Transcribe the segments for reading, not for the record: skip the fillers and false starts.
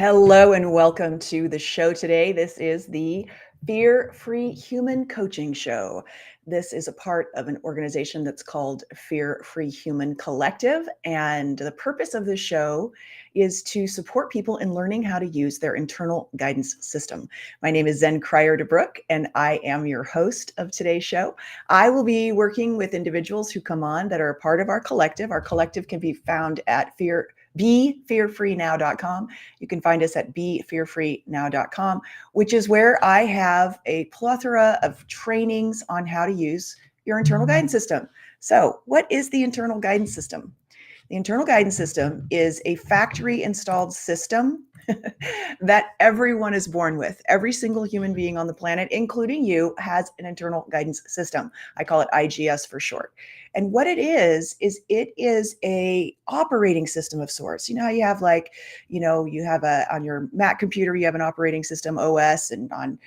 Hello and welcome to the show today. This is the Fear Free Human Coaching Show. This is a part of an organization that's called Fear Free Human Collective. And the purpose of this show is to support people in learning how to use their internal guidance system. My name is Zen Cryer DeBrook, and I am your host of today's show. I will be working with individuals who come on that are a part of our collective. Our collective can be found at BeFearFreeNow.com. You can find us at BeFearFreeNow.com, which is where I have a plethora of trainings on how to use your internal guidance system. So, what is the internal guidance system? The internal guidance system is a factory installed system that everyone is born with. Every single human being on the planet, including you, has an internal guidance system. I call it IGS for short. And what it is it is a operating system of sorts. You know how you have you have on your Mac computer, you have an operating system OS, and on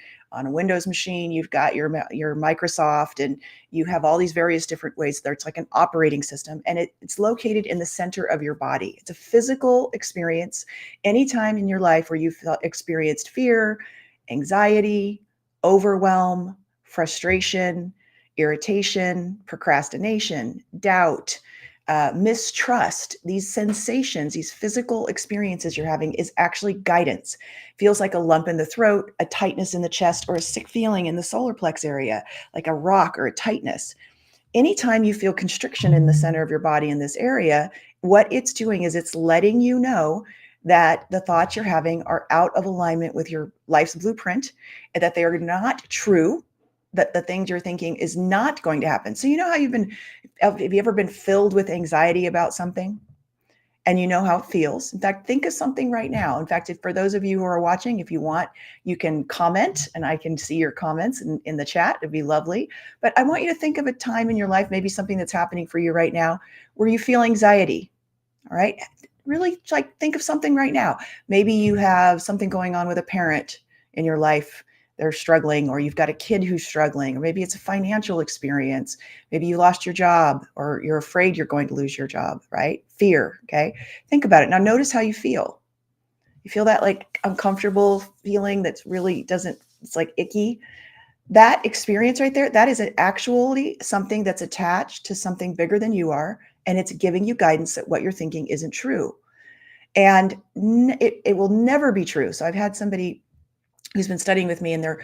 a Windows machine, you've got your Microsoft, and you have all these various different ways there. It's like an operating system, and it's located in the center of your body. It's a physical experience. Anytime in your life where you've experienced fear, anxiety, overwhelm, frustration, irritation, procrastination, doubt, mistrust, these sensations, these physical experiences you're having is actually guidance. Feels like a lump in the throat, a tightness in the chest, or a sick feeling in the solar plex area, like a rock or a tightness. Anytime you feel constriction in the center of your body in this area, what it's doing is it's letting you know that the thoughts you're having are out of alignment with your life's blueprint, and that they are not true, that the things you're thinking is not going to happen. So you know how have you ever been filled with anxiety about something? And you know how it feels. In fact, think of something right now. In fact, for those of you who are watching, if you want, you can comment and I can see your comments in the chat. It'd be lovely. But I want you to think of a time in your life, maybe something that's happening for you right now, where you feel anxiety. All right. Really think of something right now. Maybe you have something going on with a parent in your life. They're struggling, or you've got a kid who's struggling, or maybe it's a financial experience. Maybe you lost your job, or you're afraid you're going to lose your job, right? Fear. Okay. Think about it. Now notice how you feel. You feel that like uncomfortable feeling that's really it's like icky. That experience right there, that is actually something that's attached to something bigger than you are. And it's giving you guidance that what you're thinking isn't true. And it will never be true. So I've had somebody who's been studying with me, and they're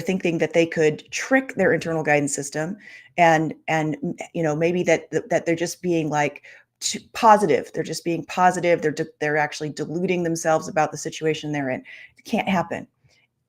thinking that they could trick their internal guidance system, and maybe that they're just being like positive. They're just being positive. They're actually deluding themselves about the situation they're in. It can't happen.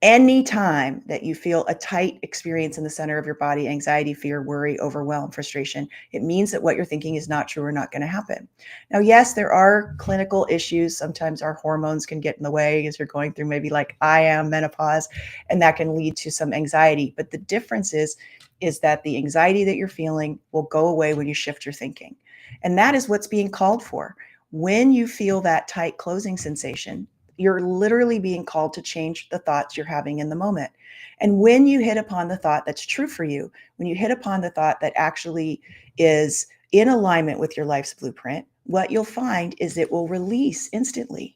Anytime that you feel a tight experience in the center of your body, anxiety, fear, worry, overwhelm, frustration, it means that what you're thinking is not true or not going to happen. Now, yes, there are clinical issues. Sometimes our hormones can get in the way as you're going through maybe like I am menopause, and that can lead to some anxiety. But the difference is that the anxiety that you're feeling will go away when you shift your thinking. And that is what's being called for. When you feel that tight closing sensation, you're literally being called to change the thoughts you're having in the moment. And when you hit upon the thought that's true for you, when you hit upon the thought that actually is in alignment with your life's blueprint, what you'll find is it will release instantly.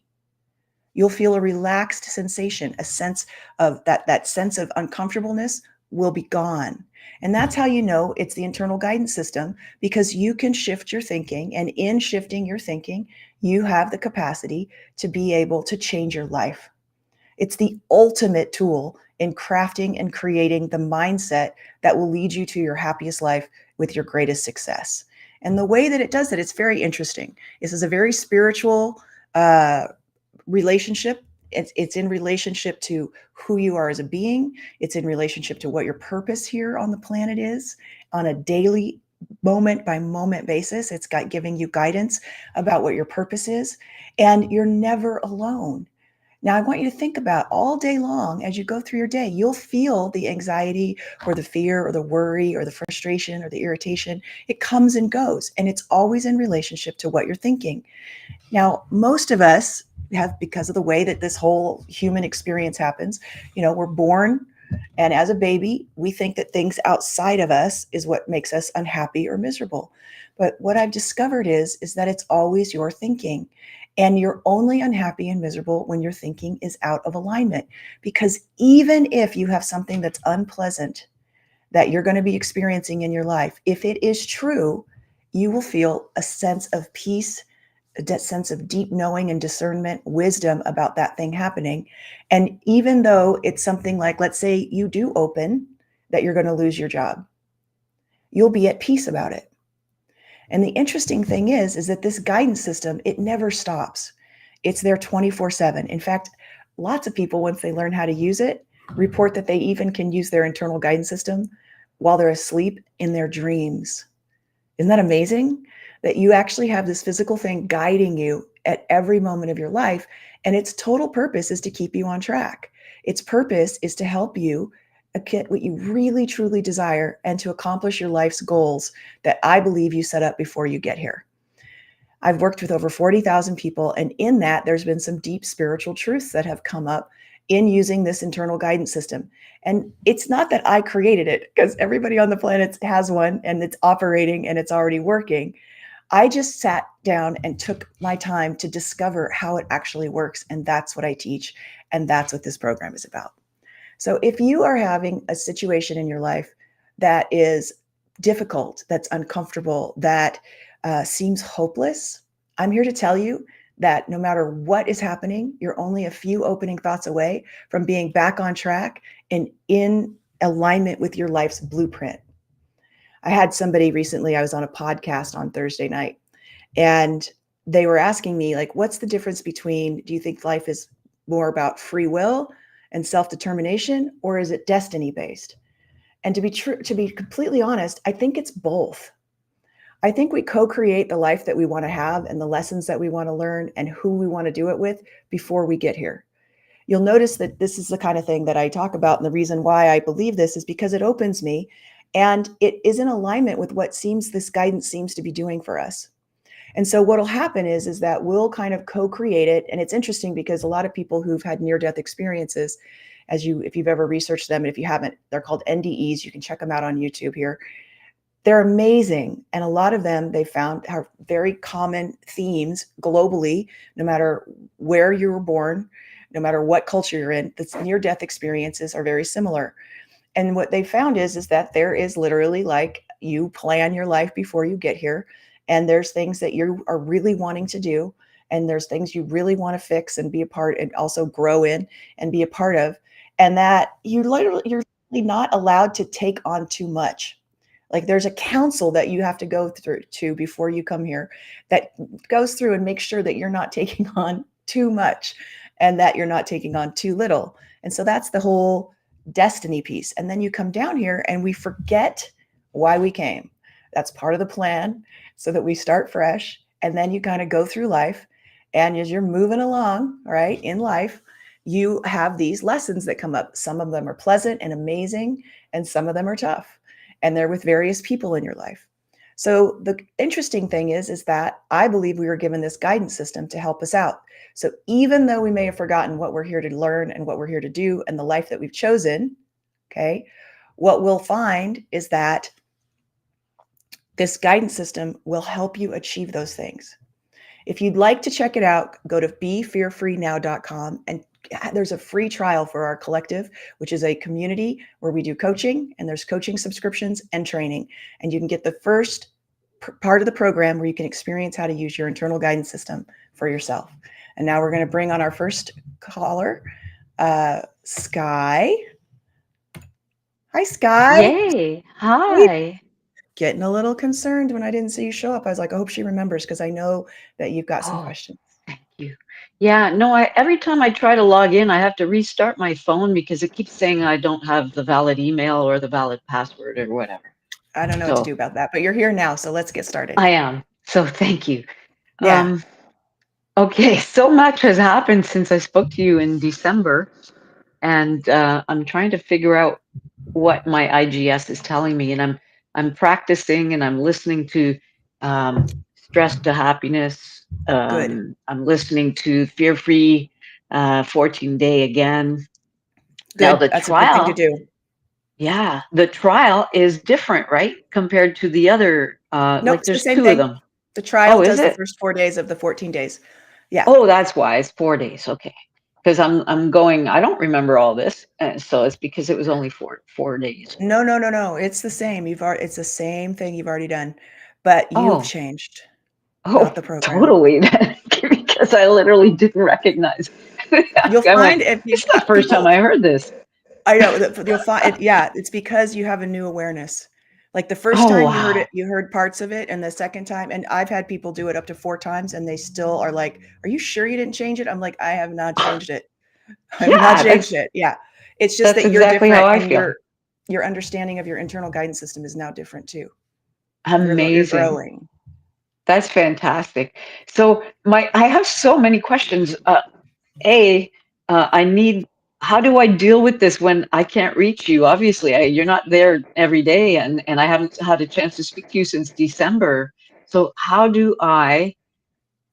You'll feel a relaxed sensation, a sense of that sense of uncomfortableness will be gone. And that's how you know it's the internal guidance system, because you can shift your thinking. And in shifting your thinking, you have the capacity to be able to change your life. It's the ultimate tool in crafting and creating the mindset that will lead you to your happiest life with your greatest success. And the way that it does that, it's very interesting. This is a very spiritual relationship. It's in relationship to who you are as a being. It's in relationship to what your purpose here on the planet is on a daily moment by moment basis. It's got giving you guidance about what your purpose is, and you're never alone. Now, I want you to think about all day long as you go through your day, you'll feel the anxiety or the fear or the worry or the frustration or the irritation. It comes and goes, and it's always in relationship to what you're thinking. Now, most of us have, because of the way that this whole human experience happens, we're born, and as a baby, we think that things outside of us is what makes us unhappy or miserable. But what I've discovered is that it's always your thinking. And you're only unhappy and miserable when your thinking is out of alignment. Because even if you have something that's unpleasant that you're going to be experiencing in your life, if it is true, you will feel a sense of peace, a sense of deep knowing and discernment, wisdom about that thing happening. And even though it's something like, let's say you do open that you're going to lose your job, you'll be at peace about it. And the interesting thing is that this guidance system, it never stops. It's there 24/7. In fact, lots of people, once they learn how to use it, report that they even can use their internal guidance system while they're asleep in their dreams. Isn't that amazing? That you actually have this physical thing guiding you at every moment of your life. And its total purpose is to keep you on track. Its purpose is to help you get what you really truly desire and to accomplish your life's goals that I believe you set up before you get here. I've worked with over 40,000 people, and in that, there's been some deep spiritual truths that have come up in using this internal guidance system. And it's not that I created it, because everybody on the planet has one and it's operating and it's already working. I just sat down and took my time to discover how it actually works. And that's what I teach. And that's what this program is about. So if you are having a situation in your life that is difficult, that's uncomfortable, that seems hopeless, I'm here to tell you that no matter what is happening, you're only a few opening thoughts away from being back on track and in alignment with your life's blueprint. I had somebody recently, I was on a podcast on Thursday night, and they were asking me, like, what's the difference between, do you think life is more about free will and self-determination, or is it destiny based? And to be completely honest, I think it's both. I think we co-create the life that we want to have and the lessons that we want to learn and who we want to do it with before we get here. You'll notice that this is the kind of thing that I talk about. And the reason why I believe this is because it opens me and it is in alignment with what this guidance seems to be doing for us. And so what'll happen is that we'll kind of co-create it. And it's interesting because a lot of people who've had near-death experiences, if you've ever researched them, and if you haven't, they're called NDEs. You can check them out on YouTube here. They're amazing. And a lot of them they found have very common themes globally, no matter where you were born, no matter what culture you're in, the near-death experiences are very similar. And what they found is that there is literally, like, you plan your life before you get here. And there's things that you are really wanting to do. And there's things you really want to fix and be a part and also grow in and be a part of. And that you're literally not allowed to take on too much. Like, there's a council that you have to go through to before you come here that goes through and makes sure that you're not taking on too much and that you're not taking on too little. And so that's the whole destiny piece. And then you come down here and we forget why we came. That's part of the plan so that we start fresh. And then you kind of go through life. And as you're moving along, right, in life, you have these lessons that come up. Some of them are pleasant and amazing, and some of them are tough. And they're with various people in your life. So the interesting thing is that I believe we were given this guidance system to help us out. So even though we may have forgotten what we're here to learn and what we're here to do and the life that we've chosen, okay, what we'll find is that this guidance system will help you achieve those things. If you'd like to check it out, go to befearfreenow.com, and there's a free trial for our collective, which is a community where we do coaching, and there's coaching subscriptions and training. And you can get the first part of the program where you can experience how to use your internal guidance system for yourself. And now we're going to bring on our first caller, Sky. Hi, Sky. Yay. Hi. Getting a little concerned when I didn't see you show up. I was like, I hope she remembers, because I know that you've got some Oh, questions. thank you. Yeah, no, every time I try to log in, I have to restart my phone because it keeps saying I don't have the valid email or the valid password or whatever. I don't know what to So do about that, but you're here now, so let's get started. I am. So thank you. Yeah, Um, okay, so much has happened since I spoke to you in December, and I'm trying to figure out what my IGS is telling me, and I'm practicing and I'm listening to stress to happiness. good. I'm listening to fear free 14-day again. Now Good. the That's a good thing to trial, do. yeah, the trial is different, right? Compared to the other, Nope, like it's the there's same two of thing. them. The trial Oh, is does the it? first 4 days of the 14 days. Yeah. Oh, that's why it's 4 days. Okay. Because I'm going, I don't remember all this. And so it's because it was only 4 days. No, no, no, no. It's the same. It's the same thing you've already done, but you've Oh, changed, oh, not the program. totally. Because I literally didn't recognize. You'll I'm like, find if this you is the first time people I heard this. I know that you'll find it. Yeah, it's because you have a new awareness. Like the first Oh, time you heard wow. it, you heard parts of it, and the second time, and I've had people do it up to 4 times, and they still are like, "Are you sure you didn't change it?" I'm like, "I have not changed it. I have not Yeah, changed it." Yeah, it's just that's that you're exactly how different, I and feel. your understanding of your internal guidance system is now different too. You're Amazing. growing. That's fantastic. So I have so many questions. A, I need, how do I deal with this when I can't reach you? Obviously, you're not there every day, and I haven't had a chance to speak to you since December. So how do I,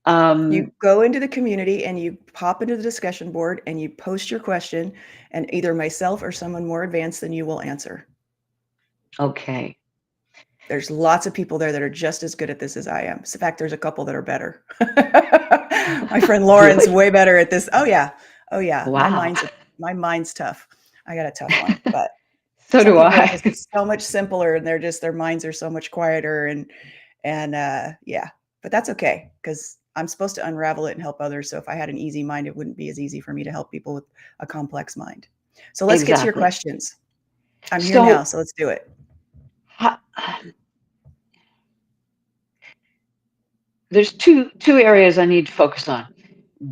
You um, go into the community and you pop into the discussion board and you post your question, and either myself or someone more advanced than you will answer. okay. There's lots of people there that are just as good at this as I am. In fact, there's a couple that are better. My friend Lauren's Really? way better at this. Oh yeah. Oh yeah. Wow. My mind's tough. I got a tough one, but So some do people are I. just so much simpler and their minds are so much quieter and yeah. But that's okay because I'm supposed to unravel it and help others. So if I had an easy mind, it wouldn't be as easy for me to help people with a complex mind. So let's get to your Exactly. questions. I'm here now, So so let's do it. ho- there's two areas I need to focus on.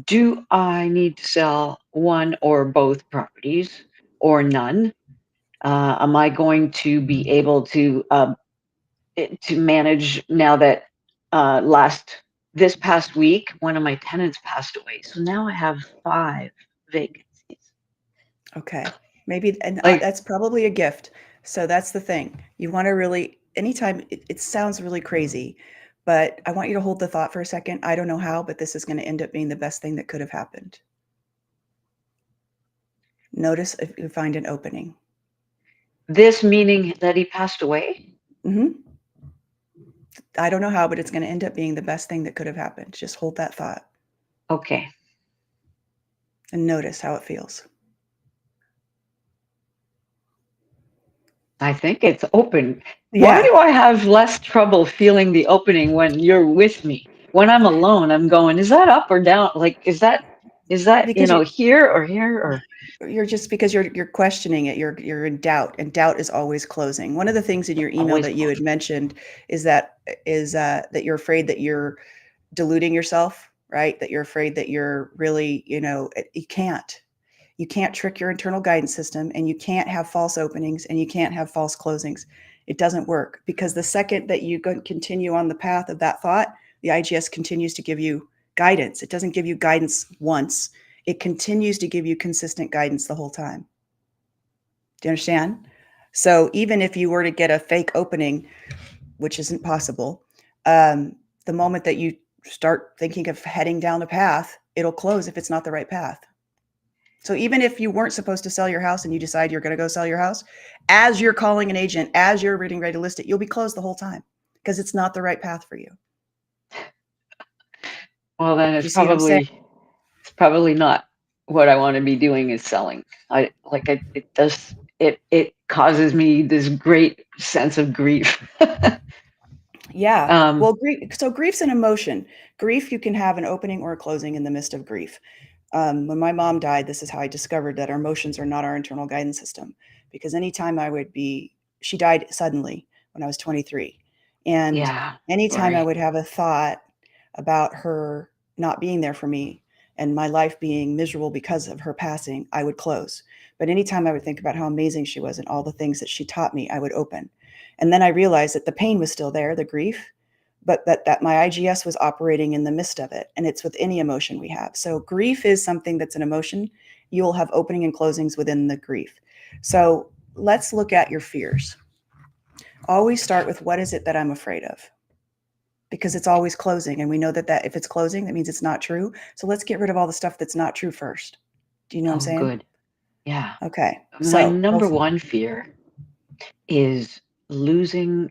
Do I need to sell one or both properties or none? Am I going to be able to manage now that last this past week one of my tenants passed away, so now I have 5 vacancies. Okay. Maybe, and Like that's probably a gift. So that's the thing. You want to really, anytime it sounds really crazy, but I want you to hold the thought for a second. I don't know how, but this is going to end up being the best thing that could have happened. Notice if you find an opening. this meaning that he passed away. Hmm. I don't know how, but it's going to end up being the best thing that could have happened. Just hold that thought Okay, and notice how it feels. I think it's open. Why Yeah, do I have less trouble feeling the opening when you're with me? When I'm alone, I'm going, is that up or down? Like, is that because here or here or you're just because you're questioning it. You're in doubt, and doubt is always closing. One of the things in your email always that you had closing? mentioned is that you're afraid that you're deluding yourself, right? That you're afraid that you're really, you can't trick your internal guidance system, and you can't have false openings, and you can't have false closings. It doesn't work because the second that you continue on the path of that thought, the IGS continues to give you guidance. It doesn't give you guidance once. It continues to give you consistent guidance the whole time. Do you understand? So even if you were to get a fake opening, which isn't possible, the moment that you start thinking of heading down the path, it'll close if it's not the right path. So even if you weren't supposed to sell your house and you decide you're going to go sell your house, as you're calling an agent, as you're getting ready to list it, you'll be closed the whole time because it's not the right path for you. Well, then Do you see what I'm saying? it's probably not what I want to be doing is selling. It does it causes me this great sense of grief. Yeah. um Well, so grief's an emotion. Grief, you can have an opening or a closing in the midst of grief. When my mom died, this is how I discovered that our emotions are not our internal guidance system. Because anytime she died suddenly when I was 23. And yeah, anytime I sorry. would have a thought about her not being there for me and my life being miserable because of her passing, I would close. But anytime I would think about how amazing she was and all the things that she taught me, I would open. And then I realized that the pain was still there, the grief, but that my IGS was operating in the midst of it. And it's with any emotion we have. So grief is something that's an emotion. You'll have opening and closings within the grief. So let's look at your fears. Always start with what is it that I'm afraid of? Because it's always closing. And we know that if it's closing, that means it's not true. So let's get rid of all the stuff that's not true first. Do you know what I'm Oh, saying? good. Yeah. Okay. My So go number for it. one fear is losing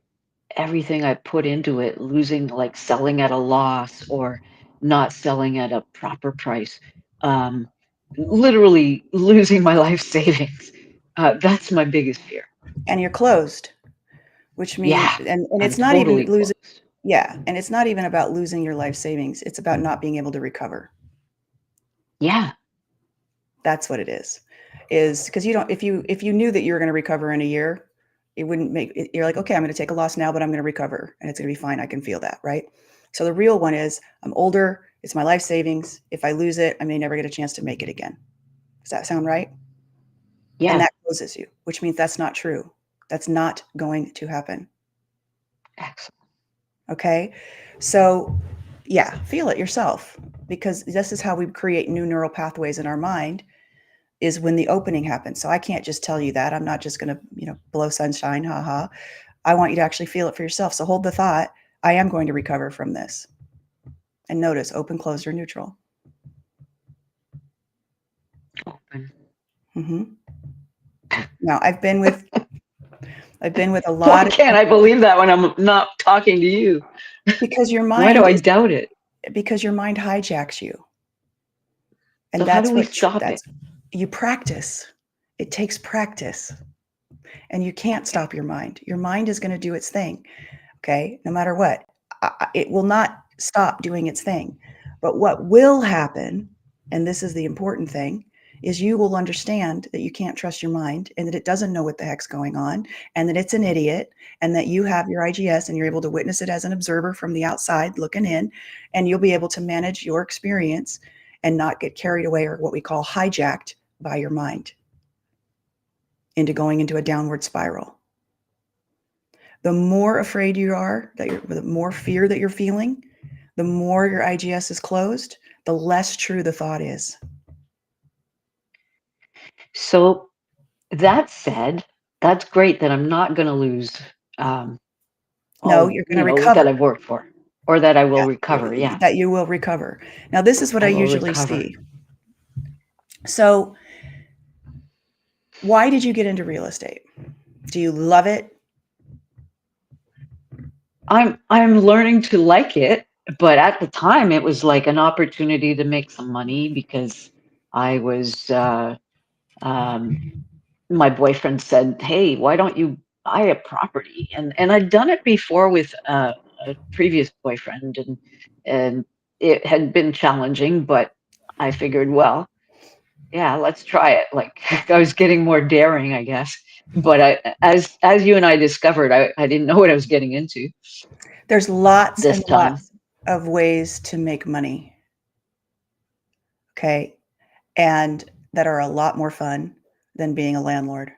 everything I put into it, losing, like selling at a loss or not selling at a proper price, um, literally losing my life savings. That's my biggest fear. And you're closed, which means, Yeah, and I'm it's not even totally losing. close. Yeah. And it's not even about losing your life savings. It's about not being able to recover. Yeah, That's what it is because you don't, if you knew that you were going to recover in a year, it wouldn't make it, you're like, okay, I'm going to take a loss now, but I'm going to recover and it's going to be fine. I can feel that. Right. So the real one is I'm older. It's my life savings. If I lose it, I may never get a chance to make it again. Does that sound right? And yeah, that closes you, which means that's not true. That's not going to happen. excellent. Okay. So, yeah, feel it yourself because this is how we create new neural pathways in our mind is when the opening happens. So I can't just tell you that. I'm not just going to, blow sunshine, haha. I want you to actually feel it for yourself. So hold the thought, I am going to recover from this. And notice open, closed, or neutral. Open. Hmm. Now I've been with a Why lot of can't I people believe that when I'm not talking to you? because your Why do mind I is doubt it? because your mind hijacks you. And So how do we stop it? that's you practice. It takes practice. And you can't Okay. stop your mind. Your mind is going to do its thing, okay? No matter what. It will not stop doing its thing. But what will happen, and this is the important thing, is you will understand that you can't trust your mind and that it doesn't know what the heck's going on and that it's an idiot and that you have your IGS and you're able to witness it as an observer from the outside looking in, and you'll be able to manage your experience and not get carried away or what we call hijacked by your mind into going into a downward spiral. The more afraid you are, the more fear that you're feeling, the more your IGS is closed, the less true the thought is. So that said, that's great that I'm not going to lose um, No, all you're going to that recover. I've worked for, or that I will Yeah, recover. Yeah, that you will recover. Now, this is what I I will usually recover. see. So, why did you get into real estate? Do you love it? I'm learning to like it, but at the time it was like an opportunity to make some money because I was um, my boyfriend said, "Hey, why don't you buy a property?" And I'd done it before with a previous boyfriend, and it had been challenging, but I figured, well, yeah, let's try it. Like I was getting more daring, I guess. But as you and I discovered, I didn't know what I was getting into There's lots this and time. lots of ways to make money, okay? And that are a lot more fun than being a landlord.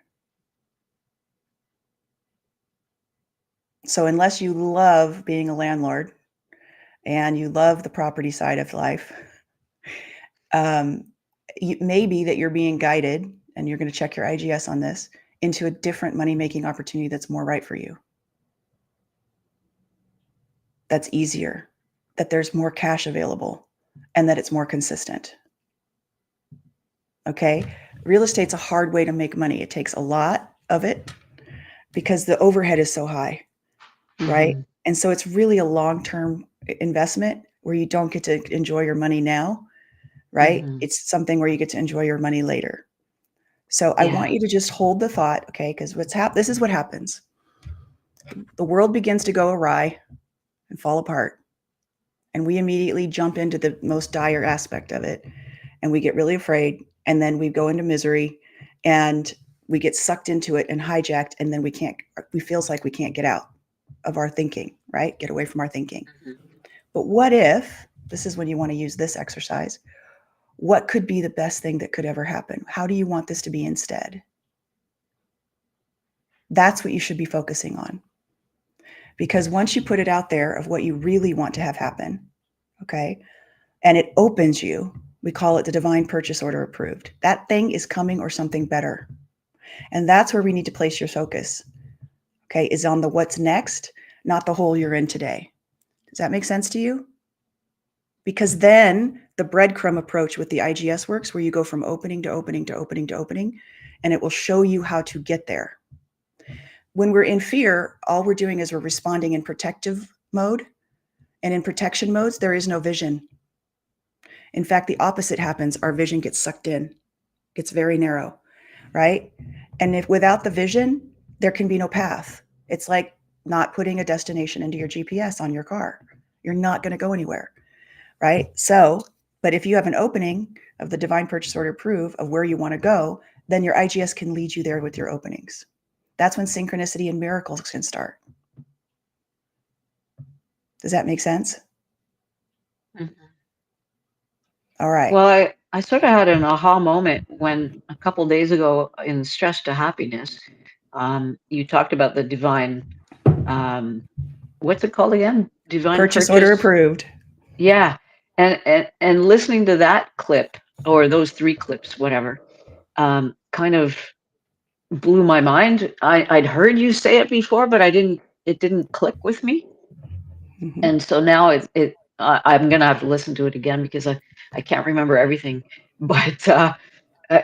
So, unless you love being a landlord and you love the property side of life, um, it may be that you're being guided, and you're going to check your IGS on this, into a different money making opportunity that's more right for you, that's easier, that there's more cash available, and that it's more consistent. Okay. Real estate's a hard way to make money. It takes a lot of it because the overhead is so high, right? Hmm. And so it's really a long term investment where you don't get to enjoy your money now, right? Hmm. It's something where you get to enjoy your money later. So I want Yeah. you to just hold the thought, okay? Because this is what happens. The world begins to go awry and fall apart, and we immediately jump into the most dire aspect of it, and we get really afraid, and then we go into misery, and we get sucked into it and hijacked, and then we feels like we can't get out of our thinking, right? Get away from our thinking. Hmm. But what if this is when you want to use this exercise? What could be the best thing that could ever happen? How do you want this to be instead? That's what you should be focusing on. Because once you put it out there of what you really want to have happen, okay, and it opens you, we call it the divine purchase order approved. That thing is coming or something better. And that's where we need to place your focus, okay, is on the what's next, not the hole you're in today. Does that make sense to you? Because then the breadcrumb approach with the IGS works where you go from opening to opening to opening to opening, and it will show you how to get there. When we're in fear, all we're doing is we're responding in protective mode. And in protection modes, there is no vision. In fact, the opposite happens. Our vision gets sucked in, gets very narrow, right? And if without the vision, there can be no path. It's like not putting a destination into your GPS on your car. You're not going to go anywhere, right? So, but if you have an opening of the divine purchase order proof of where you want to go, then your IGS can lead you there with your openings. That's when synchronicity and miracles can start. Does that make sense? Mhm. All right. Well, I sort of had an aha moment when a couple days ago in Stress to Happiness, you talked about the divine, um, what's it called again? Divine Purchase order purchase. approved. Yeah, and listening to that clip or those 3 clips, whatever, kind of blew my mind. I'd heard you say it before, but it didn't click with me. Mhm. And so now I'm gonna have to listen to it again because I can't remember everything. But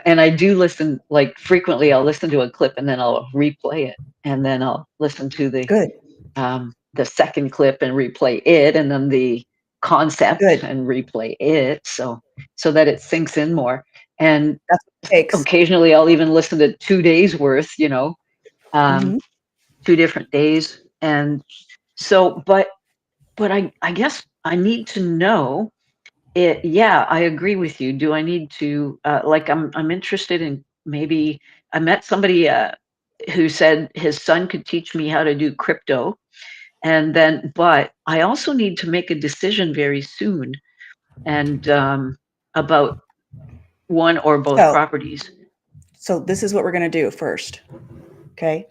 and I do listen like frequently. I'll listen to a clip and then I'll replay it, and then I'll listen to Good. the second clip and replay it, and then the concept Good. and replay it, so that it sinks in more. And That's what it takes. occasionally, I'll even listen to 2 days worth. Um, Hmm. 2 different days, and so, but I guess I need to know it. Yeah, I agree with you. Do I need to like I'm interested in maybe I met somebody who said his son could teach me how to do crypto, and then but I also need to make a decision very soon and about one or both So, properties. so this is what we're going to do first. Okay.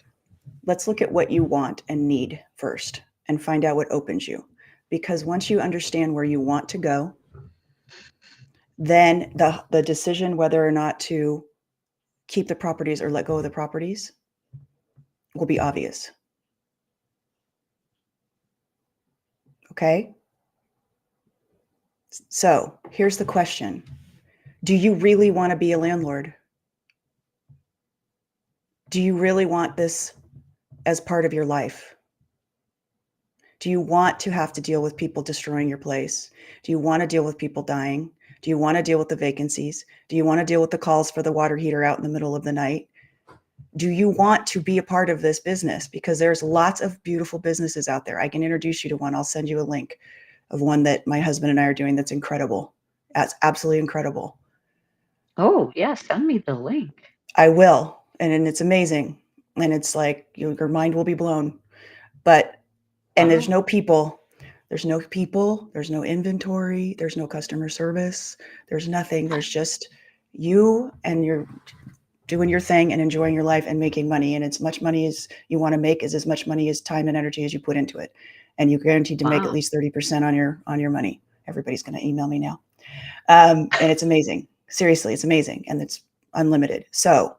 Let's look at what you want and need first and find out what opens you. Because once you understand where you want to go, then the decision whether or not to keep the properties or let go of the properties will be obvious. Okay. So here's the question. Do you really want to be a landlord? Do you really want this as part of your life? Do you want to have to deal with people destroying your place? Do you want to deal with people dying? Do you want to deal with the vacancies? Do you want to deal with the calls for the water heater out in the middle of the night? Do you want to be a part of this business? Because there's lots of beautiful businesses out there. I can introduce you to one. I'll send you a link of one that my husband and I are doing that's incredible. That's absolutely incredible. Oh, yeah, send me the link. I will. And it's amazing. And it's like your mind will be blown. But, and there's Wow. no people. There's no people. There's no inventory. There's no customer service. There's nothing. There's just you and you're doing your thing and enjoying your life and making money. And as much money as you want to make is as much money as time and energy as you put into it. And you're guaranteed to make at Wow. least 30% on your money. Everybody's going to email me now. And it's amazing. Seriously, it's amazing. And it's unlimited. So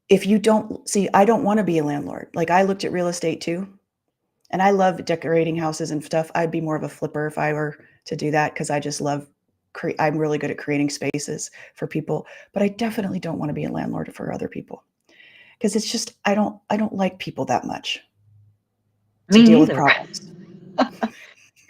if you don't see, I don't want to be a landlord. Like I looked at real estate too, and I love decorating houses and stuff. I'd be more of a flipper if I were to do that because I just love. I'm really good at creating spaces for people, but I definitely don't want to be a landlord for other people because it's just I don't like people that much to Me deal with neither. problems.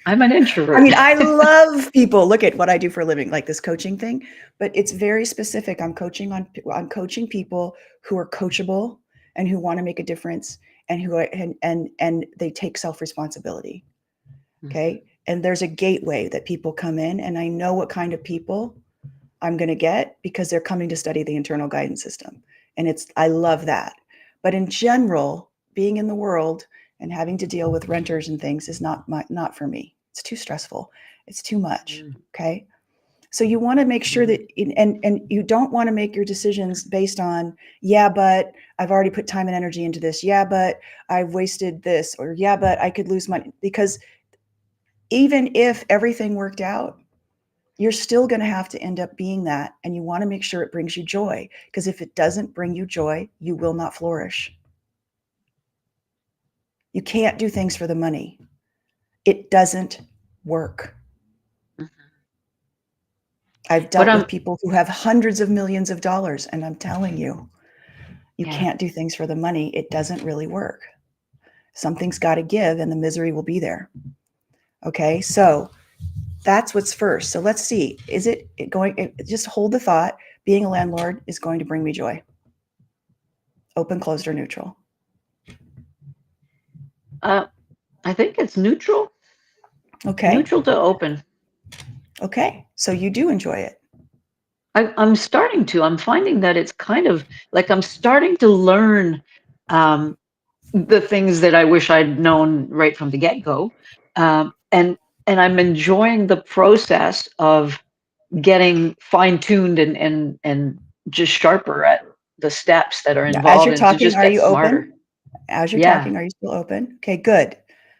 I'm an I introvert. mean, I love people. Look at what I do for a living, like this coaching thing, but it's very specific. I'm coaching people who are coachable and who want to make a difference and who are, and they take self-responsibility. Mhm. Okay? And there's a gateway that people come in and I know what kind of people I'm going to get because they're coming to study the internal guidance system. And I love that. But in general, being in the world and having to deal with renters and things is not for me. It's too stressful. It's too much. Mm, Okay. So you want to make sure mm. that, and you don't want to make your decisions based on, yeah, but I've already put time and energy into this. Yeah, but I've wasted this, or yeah, but I could lose money. Because even if everything worked out, you're still going to have to end up being that. And you want to make sure it brings you joy. Because if it doesn't bring you joy, you will not flourish. You can't do things for the money, it doesn't work. Mhm. I've But dealt with people who have hundreds of millions of dollars, and I'm telling you, you yeah. can't do things for the money. It doesn't really work. Something's got to give, and the misery will be there. Okay. So That's what's first. So let's see. Is it going? Just hold the thought. Being a landlord is going to bring me joy. Open, closed, or neutral. Uh, I think it's neutral, Okay. neutral to open. Okay. So you do enjoy it. I'm starting to. I'm finding that it's kind of like I'm starting to learn um, the things that I wish I'd known right from the get-go, and I'm enjoying the process of getting fine-tuned and just sharper at the steps that are Now, as involved you're and to talking, just are get you smarter. open? As you're Yeah, talking, are you still open? Okay, good.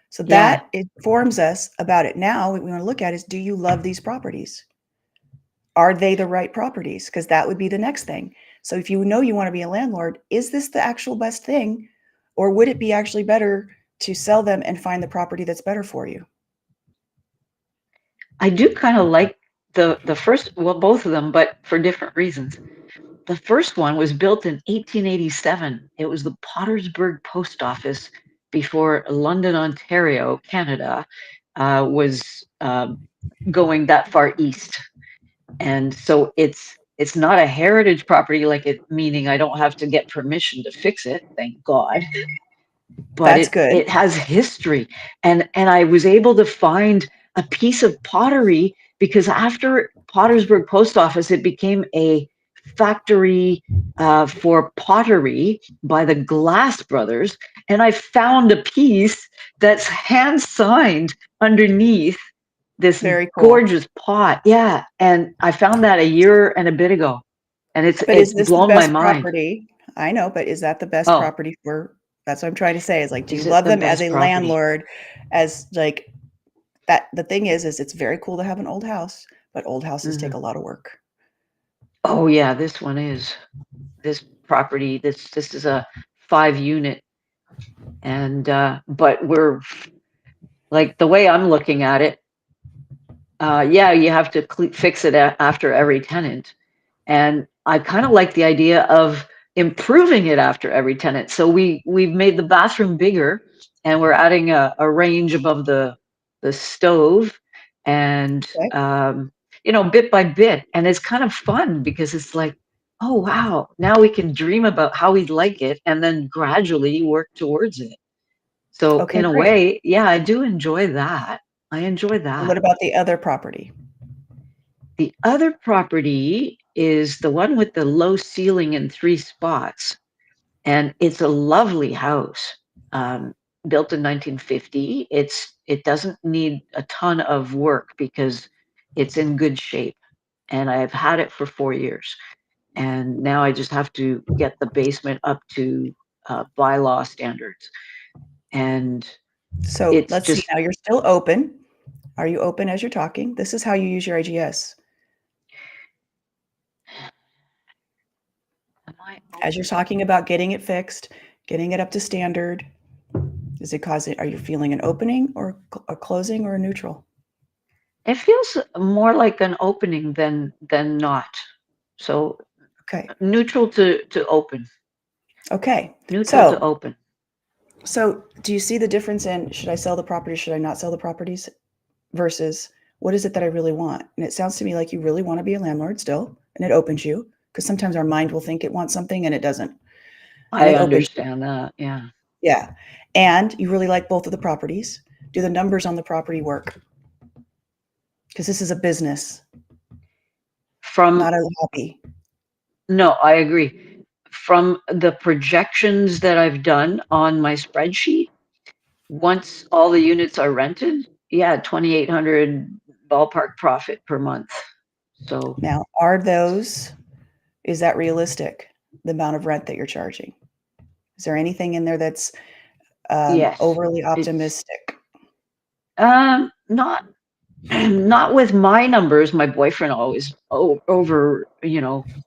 So yeah. that informs us about it. Now, what we want to look at is, do you love these properties? Are they the right properties? Because that would be the next thing. So if you know you want to be a landlord, is this the actual best thing? Or would it be actually better to sell them and find the property that's better for you? I do kind of like the first, well, both of them, but for different reasons. The first one was built in 1887. It was the Pottersburg Post Office before London, Ontario, Canada, was going that far east. And so it's not a heritage property, like it meaning I don't have to get permission to fix it, thank God, but That's it good. it has history. And I was able to find a piece of pottery because after Pottersburg Post Office, it became a factory for pottery by the Glass brothers, and I found a piece that's hand signed underneath this Very cool. gorgeous pot. Yeah, and I found that a year and a bit ago, and But is it's this the blown my best mind. property? I know, but is that the best Oh, property for, that's what I'm trying to say, is like, do you is it love the them as best a property? landlord, as like that? The thing is it's very cool to have an old house, but old houses take Mhm. a lot of work. Oh yeah, this one is. This property, this is a 5 unit, and but we're like the way I'm looking at it, yeah, you have to fix it after every tenant, and I kind of like the idea of improving it after every tenant. So we've made the bathroom bigger, and we're adding a range above the stove, and Okay. bit by bit. And it's kind of fun because it's like, oh wow, now we can dream about how we'd like it, and then gradually work towards it. So Okay, in a great. way, yeah, I do enjoy that. I enjoy And what that. about the other property? The other property is the one with the low ceiling in 3 spots, and it's a lovely house, um, built in 1950. It doesn't need a ton of work because it's in good shape, and I've had it for 4 years, and now I just have to get the basement up to bylaw standards, and So it's let's see. just. Now you're still open. Are you open as you're talking? This is how you use your IGS. Am I As you're open? talking about getting it fixed, getting it up to standard, is it causing, are you feeling an opening or a closing or a neutral? It feels more like an opening than not. So Okay. neutral to open. Okay. Neutral to So, open. so do you see the difference in, should I sell the property? Should I not sell the properties versus what is it that I really want? And it sounds to me like you really want to be a landlord still, and it opens you, because sometimes our mind will think it wants something and it doesn't. And I it opens you. understand that. Yeah. Yeah. And you really like both of the properties. Do the numbers on the property work? Because this is a business, From not a hobby. No, I agree. From the projections that I've done on my spreadsheet, once all the units are rented, yeah, 2,800 ballpark profit per month. So Now, is that realistic? The amount of rent that you're charging? Is there anything in there that's yes, overly it's optimistic? not not with my numbers. My boyfriend always over,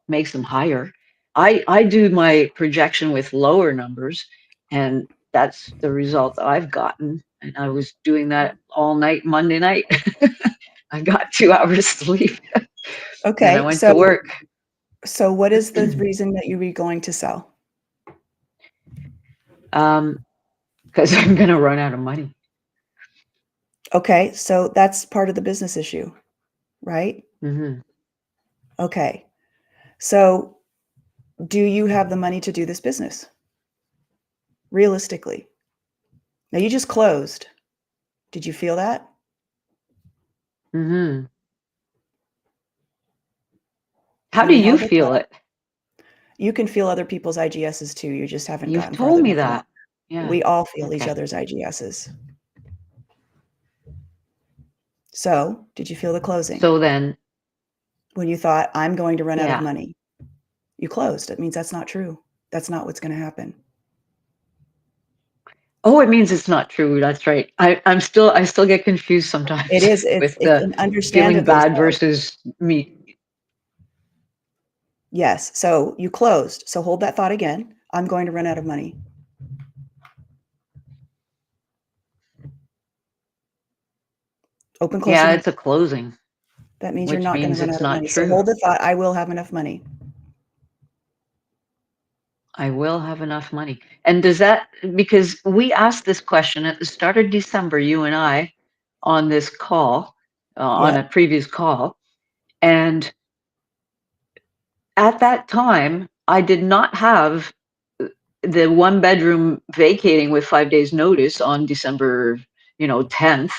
makes them higher. I do my projection with lower numbers, and that's the result that I've gotten. And I was doing that all night Monday night. I got 2 hours sleep, and I Okay, went so to work. what is the reason that you be going to sell? Because I'm gonna run out of money. Okay, so that's part of the business issue, right? Hmm. Okay. So do you have the money to do this business realistically? Now you just closed. Did you feel that? Hmm. How Can do you you hold the feel thought? it? You can feel other people's IGSs too. You just haven't You've gotten told farther me enough along. that. Yeah. We all feel each Okay. other's IGSs. So, did you feel the closing? So then, When you thought, I'm going to run out of yeah. money, you closed. It means that's not true. That's not what's going to happen. Oh, it means it's not true. That's right. I still get confused It sometimes is, with it's the an feeling understandably bad so. versus me. Yes. So you closed. So hold that thought again. I'm going to run out of money. Open, close Yeah, again. it's a closing, That means you're which not going to means run it's out of not money. So true. hold the thought, I will have enough money. I will have enough money. And does that, because we asked this question at the start of December, you and I, on this call, on Yep. a previous call, and at that time, I did not have the one bedroom vacating with 5 days notice on December, 10th.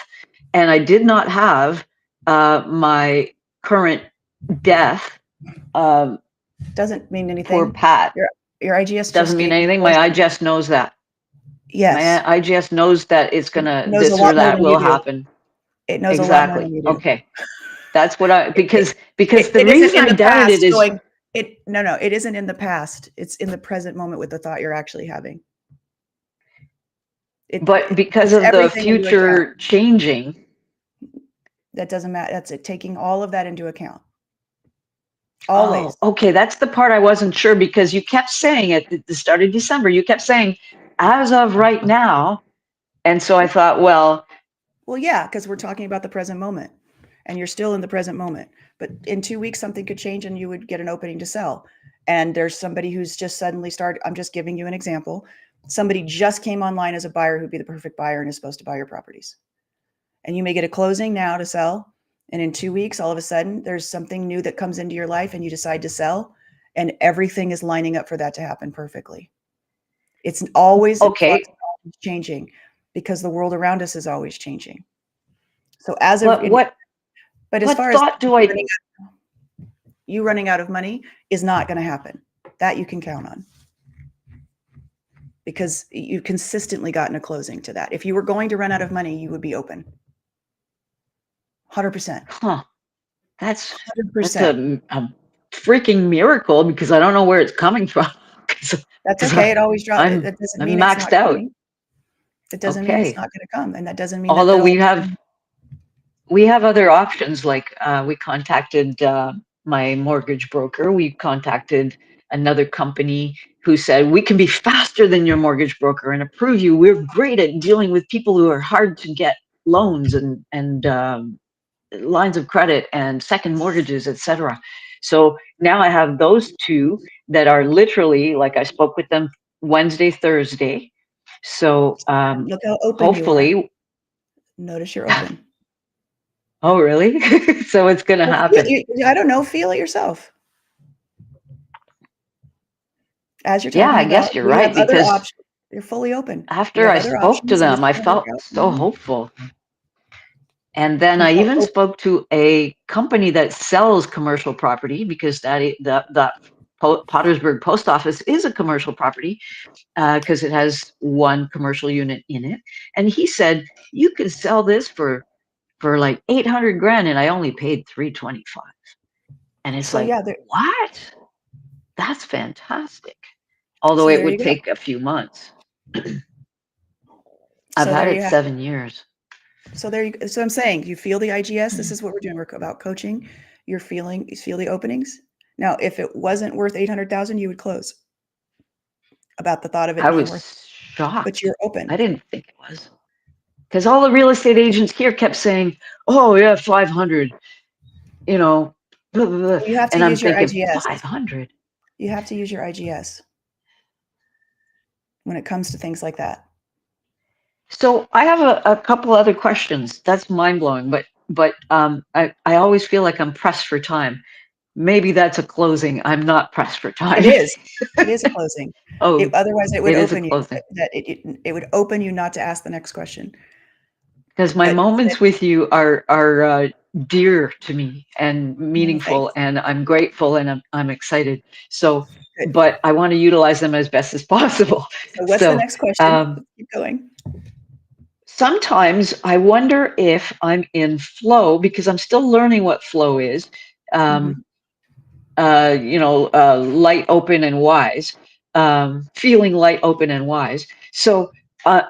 And I did not have my current death. Um, Doesn't mean Poor anything. Pat. Your IGS just Doesn't mean gave you anything. My closing. IGS knows that. Yes. My IGS knows that Knows a this or lot more that than you will do. happen. It knows a lot more Exactly. than you do. Okay. That's what I, It, it, because the it isn't reason in I the doubted it past is, going, no, it isn't in the past. It's in the present moment with the thought you're actually having. but It because takes of the everything into account. future changing. That doesn't matter. That's it, taking all of that into account. Oh, Always. okay. That's the part I wasn't sure because you kept saying at the start of December, you kept saying, as of right now. And so I thought, well, Well, yeah, because we're talking about the present moment and you're still in the present moment. But in 2 weeks, something could change and you would get an opening to sell. And there's somebody who's just suddenly started. I'm just giving you an example. Somebody just came online as a buyer who'd be the perfect buyer and is supposed to buy your properties. And you may get a closing now to sell. And in 2 weeks, all of a sudden, there's something new that comes into your life and you decide to sell. And everything is lining up for that to happen perfectly. It's always in flux, okay. always changing because the world around us is always changing. So as of, But what, but as what far as thought do I, you running out of money is not going to happen. That you can count on because you've consistently gotten a closing to that. If you were going to run out of money, you would be open. 100%. huh, that's 100%. a freaking miracle because I don't know where it's coming from. That's Because okay. It always drops. I'm, That doesn't I'm mean it's maxed not out. coming. It doesn't mean it's Okay. not going to come. And that doesn't mean that Although all of a sudden, we have other options, like we contacted my mortgage broker. We contacted another company who said we can be faster than your mortgage broker and approve you. We're great at dealing with people who are hard to get loans and lines of credit and second mortgages, etc. So now I have those two that are literally, like, I spoke with them Wednesday, Thursday. So look how open you are. hopefully. Notice you're open. Oh, really? So it's going to Well, happen. I don't know. Feel it yourself. As you're Yeah, talking I about, guess you're we have right, other because options. You're fully open. We after have I other spoke to options, and it's them, I going to work felt out. so hopeful. And then You I felt even open. spoke to a company that sells commercial property, because that Pottersburg post office is a commercial property, because it has one commercial unit in it. And he said, you can sell this for like 800 grand, and I only paid 325. And it's So like, yeah, what? That's fantastic. Although so it there would you go. take a few months. I've So had there it you have. 7 years. So there you. So I'm saying, you feel the IGS. This is what we're doing. We're about coaching. You're feeling. You feel the openings. Now, if it wasn't worth 800,000, you would close. About the thought of it I being was worth, but shocked. you're open. I didn't think it was. Because all the real estate agents here kept saying, oh, yeah, 500, you know, blah, blah, blah. Well, you have to And I'm use your thinking, IGS. 500? You have to use your IGS when it comes to things like that. So I have a couple other questions. That's mind blowing, but I always feel like I'm pressed for time. Maybe that's a closing. I'm not pressed for It time. is. It is a closing. Oh, Otherwise, it would it is a open you. closing. It would open you not to ask the next question. Because my But moments with you are dear to me and no, meaningful, thanks. and I'm grateful and I'm excited. So, Good. but I want to utilize them as best as possible. So, what's the So, next question? um, Let's keep going. sometimes I wonder if I'm in flow because I'm still learning what flow is. Hmm. Um, light, open, and wise. Feeling light, open, and wise. So, uh,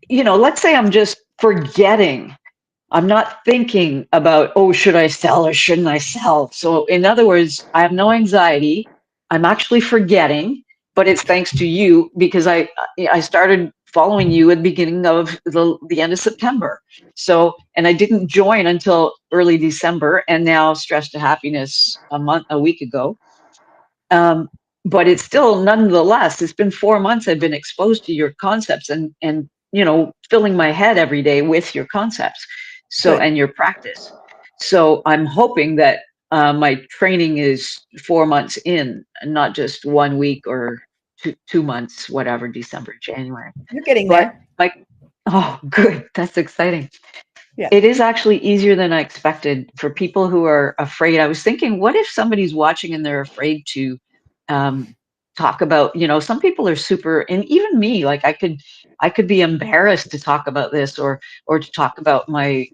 let's say I'm just forgetting. I'm not thinking about, oh, should I sell or shouldn't I sell? So, in other words, I have no anxiety. I'm actually forgetting, but it's thanks to you because I started following you at the beginning of the end of September. So, and I didn't join until early December, and now Stress to Happiness a week ago. Um, but it's still, nonetheless, it's been 4 months I've been exposed to your concepts and filling my head every day with your concepts. So, Good. and your practice. So I'm hoping that my training is 4 months in, and not just 1 week or 2 months, whatever, December, January. You're getting But there. like, oh, good. That's exciting. Yeah. It is actually easier than I expected for people who are afraid. I was thinking, what if somebody's watching and they're afraid to um, talk about, some people are super, and even me, like I could be embarrassed to talk about this or to talk about my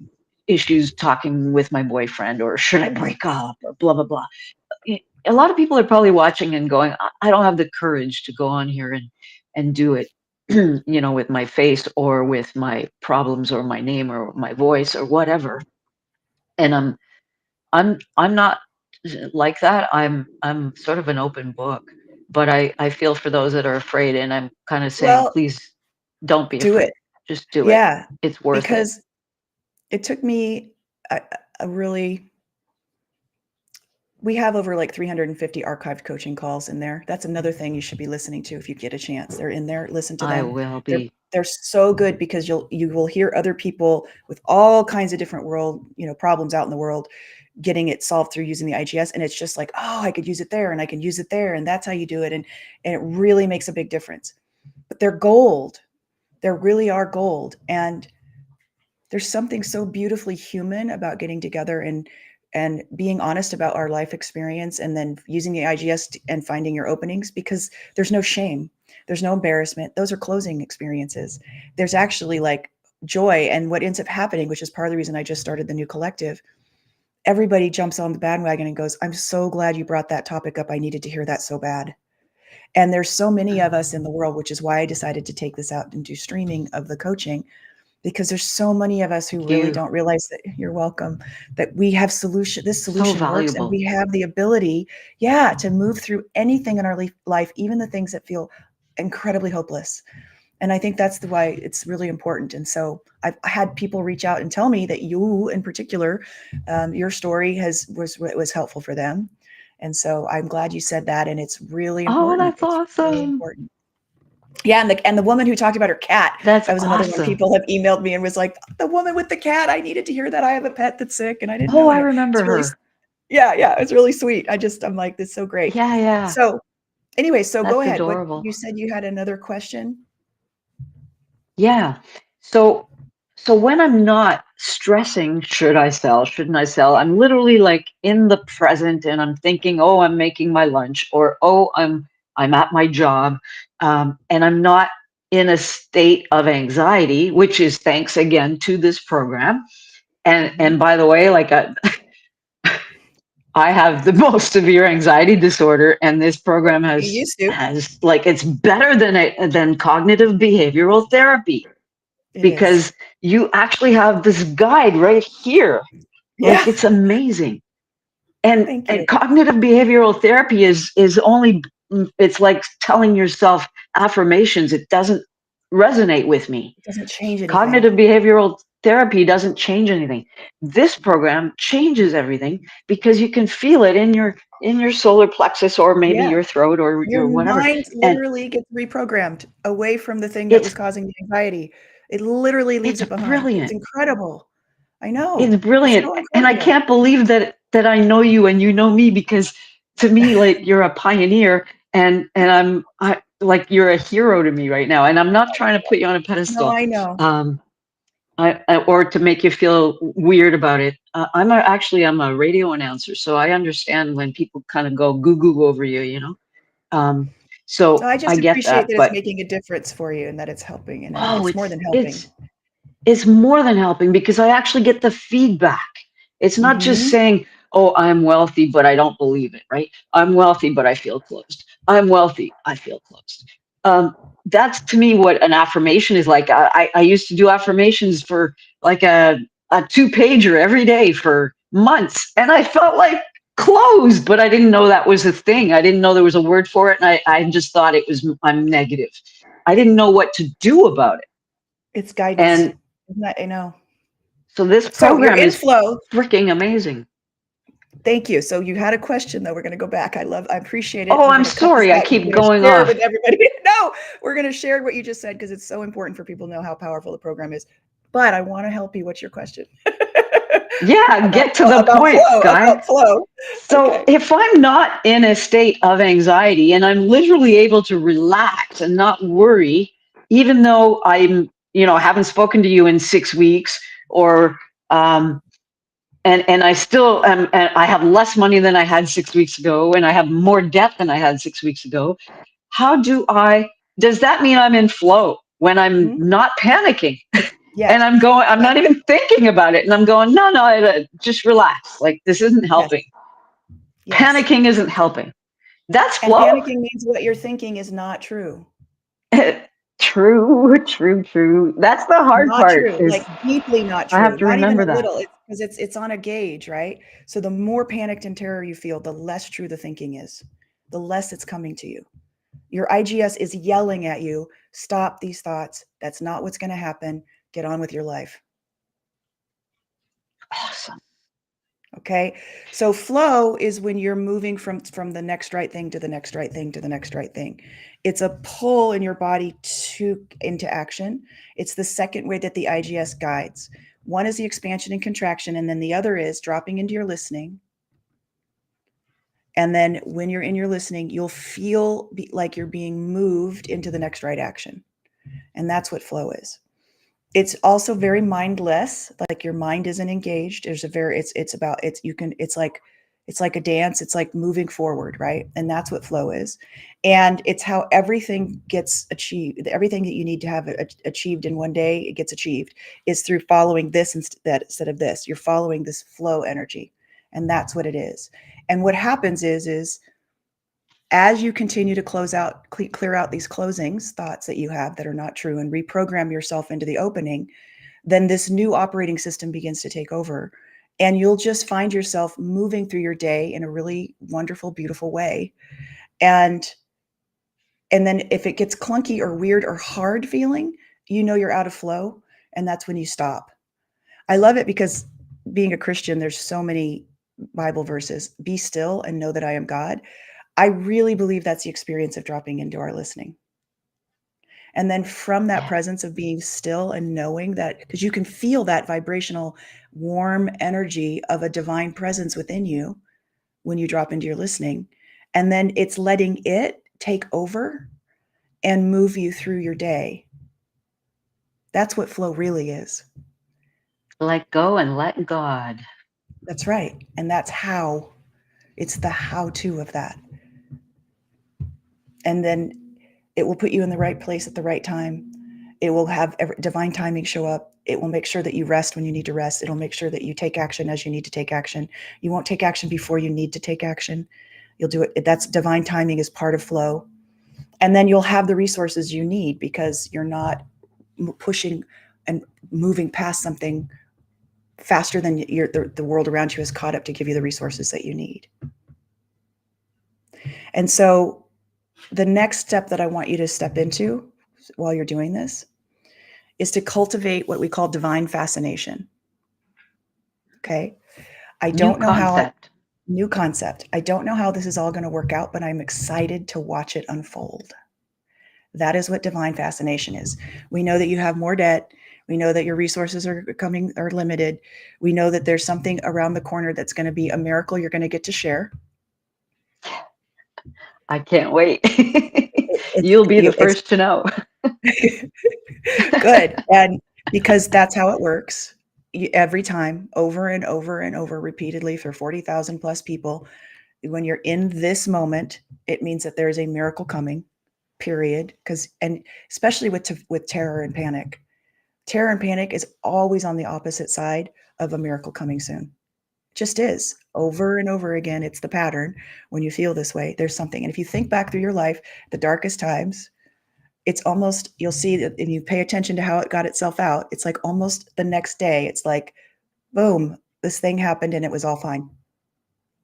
issues talking with my boyfriend, or should I break up, or blah, blah, blah. A lot of people are probably watching and going, I don't have the courage to go on here and do it, with my face or with my problems or my name or my voice or whatever. And I'm not like that. I'm sort of an open book, but I feel for those that are afraid, and I'm kind of saying, Well, please don't be do it. afraid. Just do it. Yeah. It's worth it. Because it took me a really, we have over like 350 archived coaching calls in there. That's another thing you should be listening to if you get a chance. They're in there. Listen to I them. will They're be. they're so good because you will hear other people with all kinds of different problems out in the world getting it solved through using the IGS, and it's just like, oh, I could use it there and I can use it there, and that's how you do it, and it really makes a big difference. But they're gold. They really are gold, and there's something so beautifully human about getting together and being honest about our life experience, and then using the IGS and finding your openings, because there's no shame, there's no embarrassment. Those are closing experiences. There's actually like joy. And what ends up happening, which is part of the reason I just started the new collective, everybody jumps on the bandwagon and goes, I'm so glad you brought that topic up. I needed to hear that so bad. And there's so many of us in the world, which is why I decided to take this out and do streaming of the coaching, because there's so many of us who Thank really you. don't realize that, you're welcome, that we have solution, this So solution works, and valuable. we have the ability, yeah, to move through anything in our life, even the things that feel incredibly hopeless. And I think that's the why it's really important. And so I've had people reach out and tell me that you in particular, your story was helpful for them. And so I'm glad you said that, and it's really Oh, important. that's It's really awesome. important. Yeah, and the woman who talked about her cat, That's that was another one. awesome. People have emailed me and was like, "The woman with the cat, I needed to hear that. I have a pet that's sick and I didn't Oh, know." I And remember it's really, her. yeah, yeah, it's really sweet. I'm like, "This is so great." Yeah, yeah. So, anyway, so go That's ahead. What adorable. you said, you had another question? Yeah. So so when I'm not stressing, should I sell, shouldn't I sell? I'm literally like in the present and I'm thinking, oh, I'm making my lunch, or oh, I'm at my job. And I'm not in a state of anxiety, which is thanks again to this program. And Mhm. by the way, like I have the most severe anxiety disorder, and this program You has used to. has like it's better than cognitive behavioral therapy It is. because you actually have this guide right here. Like Yeah. it's amazing. And Thank you. and cognitive behavioral therapy is only, it's like telling yourself affirmations. It doesn't resonate with me. It doesn't change anything. Cognitive behavioral therapy doesn't change anything. This program changes everything because you can feel it in your solar plexus, or maybe Yeah. your throat, or Your your whatever. mind And literally gets reprogrammed away from the thing that was it's causing the anxiety. It literally leaves it's it behind. It's brilliant. incredible. I It's know. It's brilliant. so And I incredible. can't believe that I know you and you know me, because to me, like, you're a pioneer, and I like, you're a hero to me right now. And I'm not trying to put you on a No, pedestal. I know. Um, or to make you feel weird about it. Actually, I'm a radio announcer, so I understand when people kind of go goo goo over you, you know. Um, So so I I just get appreciate that, that it's but making a difference for you and that it's helping, and oh, it's more than helping. it's more than helping, because I actually get the feedback. It's not just Mhm. saying, "Oh, I'm wealthy, but I don't believe it," right? I'm wealthy, but I feel closed. I'm wealthy, I feel closed. That's to me what an affirmation is like. I used to do affirmations for like a 2-pager every day for months, and I felt like closed, but I didn't know that was a thing. I didn't know there was a word for it, and I just thought it was, I'm negative. I didn't know what to do about it. It's guidance. And Isn't that I know. so this So you're program in is flow. freaking amazing. Thank you. So you had a question, though. We're going to go back. I appreciate it. Oh, We're I'm going to cut this sorry, I out. We're keep going to going share it off. with everybody. No, we're going to share what you just said because it's so important for people to know how powerful the program is. But I want to help you. What's your question? Yeah, about get to the about point, flow. Sky. About flow. So Okay. if I'm not in a state of anxiety and I'm literally able to relax and not worry, even though haven't spoken to you in 6 weeks, or um, and I still am, and I have less money than I had 6 weeks ago, and I have more debt than I had 6 weeks ago. How does that mean I'm in flow when I'm Mhm. not panicking? And Yes. I'm Yes. not even thinking about it. And I'm going, no, no, just relax. Like, this isn't Yes. helping. Yes. Panicking isn't helping. That's And flow. panicking means what you're thinking is not true. True, true, true. That's the hard Not part, true, like is deeply not I true, have to not even remember a that. little. It's because it's on a gauge, right? So the more panicked and terror you feel, the less true the thinking is, the less it's coming to you. Your IGS is yelling at you, stop these thoughts. That's not what's going to happen. Get on with your life. Awesome. Okay. So flow is when you're moving from the next right thing to the next right thing to the next right thing. It's a pull in your body to into action. It's the second way that the IGS guides. One is the expansion and contraction, and then the other is dropping into your listening. And then when you're in your listening, you'll feel like you're being moved into the next right action. And that's what flow is. It's also very mindless, like your mind isn't engaged. There's a very it's about it's you can it's like a dance, it's like moving forward, right? And that's what flow is. And it's how everything gets achieved. Everything that you need to have achieved in one day, it gets achieved, is through following this instead of this. You're following this flow energy. And that's what it is. And what happens is as you continue to clear out these closings, thoughts that you have that are not true, and reprogram yourself into the opening, then this new operating system begins to take over. And you'll just find yourself moving through your day in a really wonderful, beautiful way. And and then if it gets clunky or weird or hard feeling, you know you're out of flow. And that's when you stop. I love it because being a Christian, there's so many Bible verses. Be still and know that I am God. I really believe that's the experience of dropping into our listening. And then from that Yeah. presence of being still and knowing that, because you can feel that vibrational, warm energy of a divine presence within you when you drop into your listening. And then it's letting it take over and move you through your day. That's what flow really is. Let go and let God. That's right. And that's how it's the how to of that. And then it will put you in the right place at the right time. It will have divine timing show up. It will make sure that you rest when you need to rest. It'll make sure that you take action as you need to take action. You won't take action before you need to take action. You'll do it. That's divine timing is part of flow. And then you'll have the resources you need because you're not pushing and moving past something faster than the world around you has caught up to give you the resources that you need. And so the next step that I want you to step into while you're doing this is to cultivate what we call divine fascination. Okay. I New don't know how, concept. new concept. I don't know how this is all going to work out, but I'm excited to watch it unfold. That is what divine fascination is. We know that you have more debt. We know that your resources are limited. We know that there's something around the corner that's going to be a miracle you're going to get to share. I can't wait. It's You'll be the you. It's first to know. good, and because that's how it works. Every time, over and over and over, repeatedly for 40,000 plus people. When you're in this moment, it means that there is a miracle coming. Period. Because and especially with terror and panic, terror and panic is always on the opposite side of a miracle coming soon. Just is over and over again. It's the pattern. When you feel this way, there's something. And if you think back through your life, the darkest times, it's almost, you'll see that if you pay attention to how it got itself out, it's like almost the next day, it's like, boom, this thing happened and it was all fine.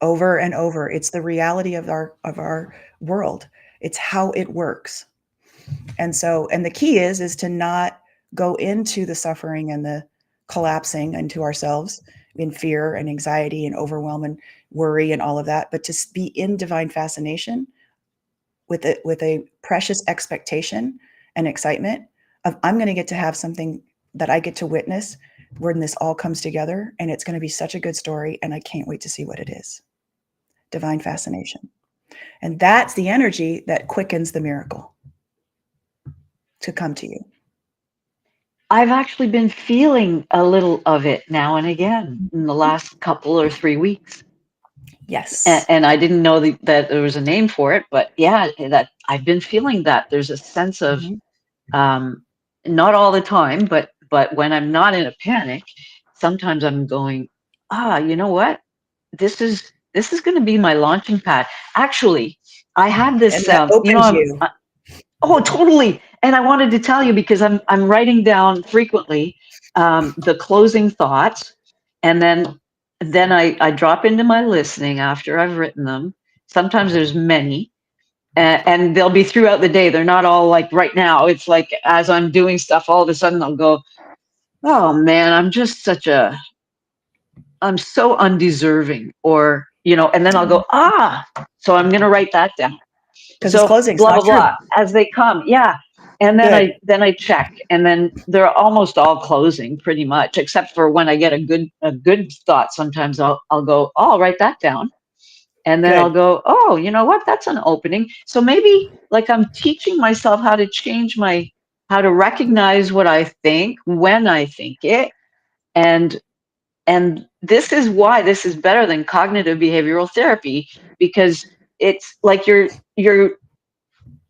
Over and over. It's the reality of our world. It's how it works. And so, and the key is to not go into the suffering and the collapsing into ourselves in fear and anxiety and overwhelm and worry and all of that, but to be in divine fascination with a precious expectation and excitement of I'm going to get to have something that I get to witness when this all comes together, and it's going to be such a good story, and I can't wait to see what it is. Divine fascination. And that's the energy that quickens the miracle to come to you. I've actually been feeling a little of it now and again in the last couple or 3 weeks. Yes. And I didn't know that there was a name for it, but yeah, that I've been feeling that. There's a sense of, Mhm. um, not all the time, but when I'm not in a panic, sometimes I'm going, you know what? This is going to be my launching pad. Actually, I had And this, that opens I'm, you. oh, totally. And I wanted to tell you because I'm writing down frequently, the closing thoughts, and then I drop into my listening after I've written them. Sometimes there's many, and they'll be throughout the day. They're not all like right now. It's like as I'm doing stuff, all of a sudden I'll go, "Oh man, I'm so undeserving," or and then I'll go, So I'm gonna write that down. Because it's So closing. It's blah not blah true. blah as they come, yeah. And then Good. I check, and then they're almost all closing pretty much, except for when I get a good thought. Sometimes I'll go, I'll write that down, and then I'll Good. go, oh, you know what? That's an opening. So maybe like I'm teaching myself how to change how to recognize what I think when I think it, and this is why this is better than cognitive behavioral therapy, because it's like you're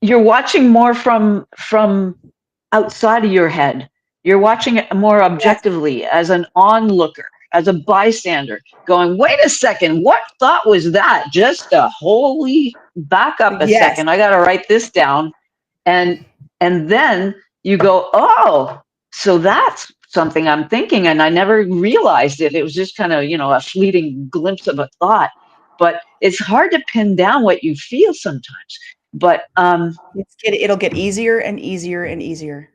watching more from outside of your head. You're watching it more Yes. objectively as an onlooker, as a bystander, going, wait a second, what thought was that? Just a holy back up a Yes. second. I gotta write this down. And then you go, oh, so that's something I'm thinking, and I never realized it. It was just kind of, a fleeting glimpse of a thought. But it's hard to pin down what you feel sometimes. But It'll get easier and easier and easier.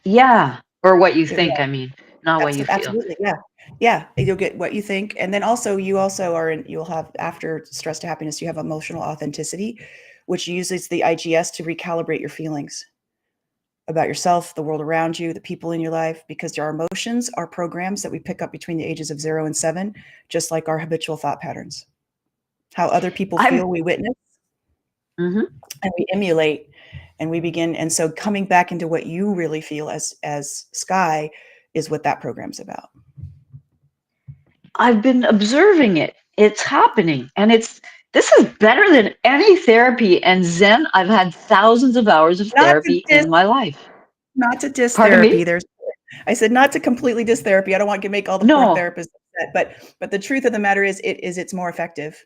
yeah, or what you It think, will. I mean, not what you feel. Absolutely. Yeah. Yeah. You'll get what you think. And then also you also you'll have, after stress to happiness, you have emotional authenticity, which uses the IGS to recalibrate your feelings about yourself, the world around you, the people in your life, because our emotions are programs that we pick up between the ages of 0 and 7, just like our habitual thought patterns. How other people I'm feel, we witness mhm. and we emulate, and we begin. And so coming back into what you really feel as Sky is what that program's about. I've been observing it. It's happening, and this is better than any therapy and Zen. I've had thousands of hours of Not to therapy diss, in my life. not to diss Pardon therapy. me? There's, I said not to completely diss therapy. I don't want to make all the poor No, therapists upset, but the truth of the matter is, it's more effective.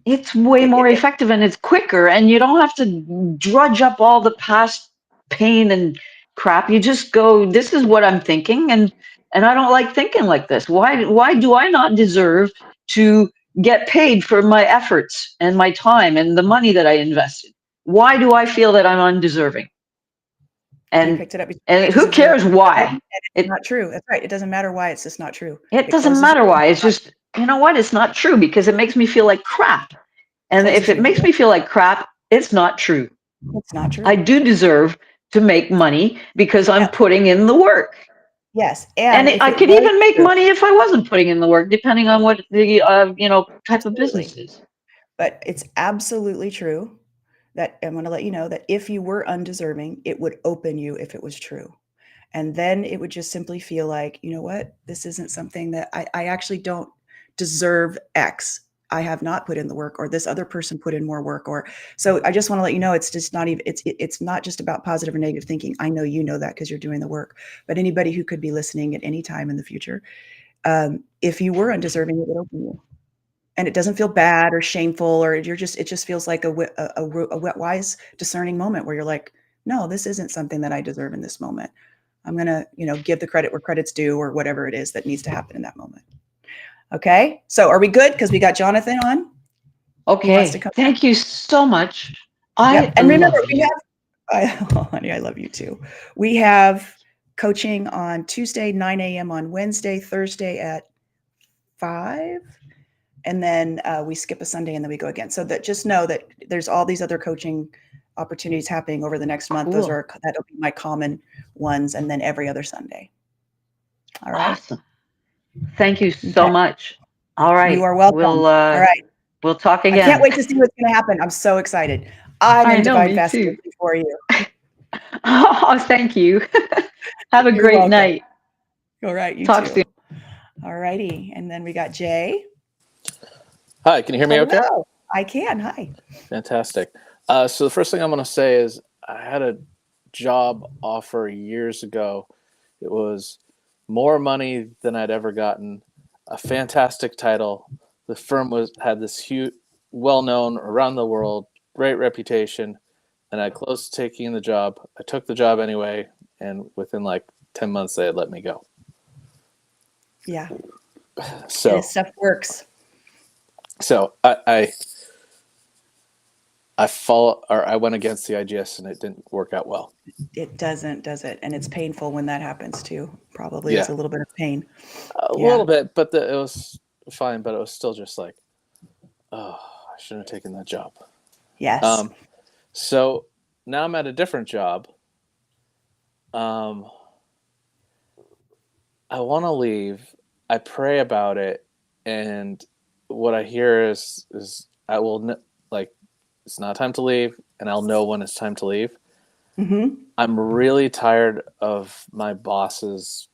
it's way It, more it, effective and it's quicker, and you don't have to drudge up all the past pain and crap. You just go, this is what I'm thinking, and I don't like thinking like this. Why do I not deserve to get paid for my efforts and my time and the money that I invested? Why do I feel that I'm undeserving? You And picked it up between the and pages who of your cares why? phone, and it's It not true. That's right. It doesn't matter why. It's just not true. it It doesn't closes matter your why. It's just, you know what? It's not true because it makes me feel like crap. And if closes it you. makes me feel like crap, it's not true. It's not I true. do deserve to make money because I'm Yeah. putting in the work. Yes. And And if I it could was even make true, money if I wasn't putting in the work, depending on what the type of absolutely. business is. But it's absolutely true that I'm going to let you know that if you were undeserving, it would open you if it was true. And then it would just simply feel like, you know what, this isn't something that I actually don't deserve X. I have not put in the work, or this other person put in more work, or so I just want to let you know it's just not even it's not just about positive or negative thinking. I know you know that because you're doing the work, but anybody who could be listening at any time in the future, if you were undeserving, it would open you, and it doesn't feel bad or shameful, or it just feels like a wise discerning moment where you're like, no, this isn't something that I deserve in this moment. I'm going to, give the credit where credit's due, or whatever it is that needs to happen in that moment. Okay. So are we good? Because we got Jonathan on. He wants to Okay. come. Thank you so much. Yep. I And remember, love you. oh, honey, I love you too. We have coaching on Tuesday, 9 a.m. on Wednesday, Thursday at 5. And then we skip a Sunday and then we go again. So that just know that there's all these other coaching opportunities happening over the next month. Cool. That'll be my common ones. And then every other Sunday. All right. Awesome. Thank you so Okay. much. All You right. are welcome. All right. We'll talk I can't again. wait to see what's going to happen. I'm so excited. I'm I in know, divine me too. fascination for you. Oh, thank you. Have a You're great welcome. night. All right. You Talk soon. too. All righty. And then we got Jay. Hi, can you hear me okay? Hello. I can. Hi. Fantastic. So the first thing I'm going to say is I had a job offer years ago. It was more money than I'd ever gotten, a fantastic title. The firm had this huge, well-known around the world, great reputation, and I closed taking the job. I took the job anyway, and within like 10 months, they had let me go. Yeah. So, This stuff works. so I went against the IGS and it didn't work out well. It doesn't, does it? And it's painful when that happens too. Probably Yeah. is a little bit of pain. A Yeah. little bit, but it was fine. But it was still just like, oh, I shouldn't have taken that job. Yes. So now I'm at a different job. I want to leave. I pray about it, and what I hear is I will like it's not time to leave, and I'll know when it's time to leave. Mm-hmm. I'm really tired of my boss's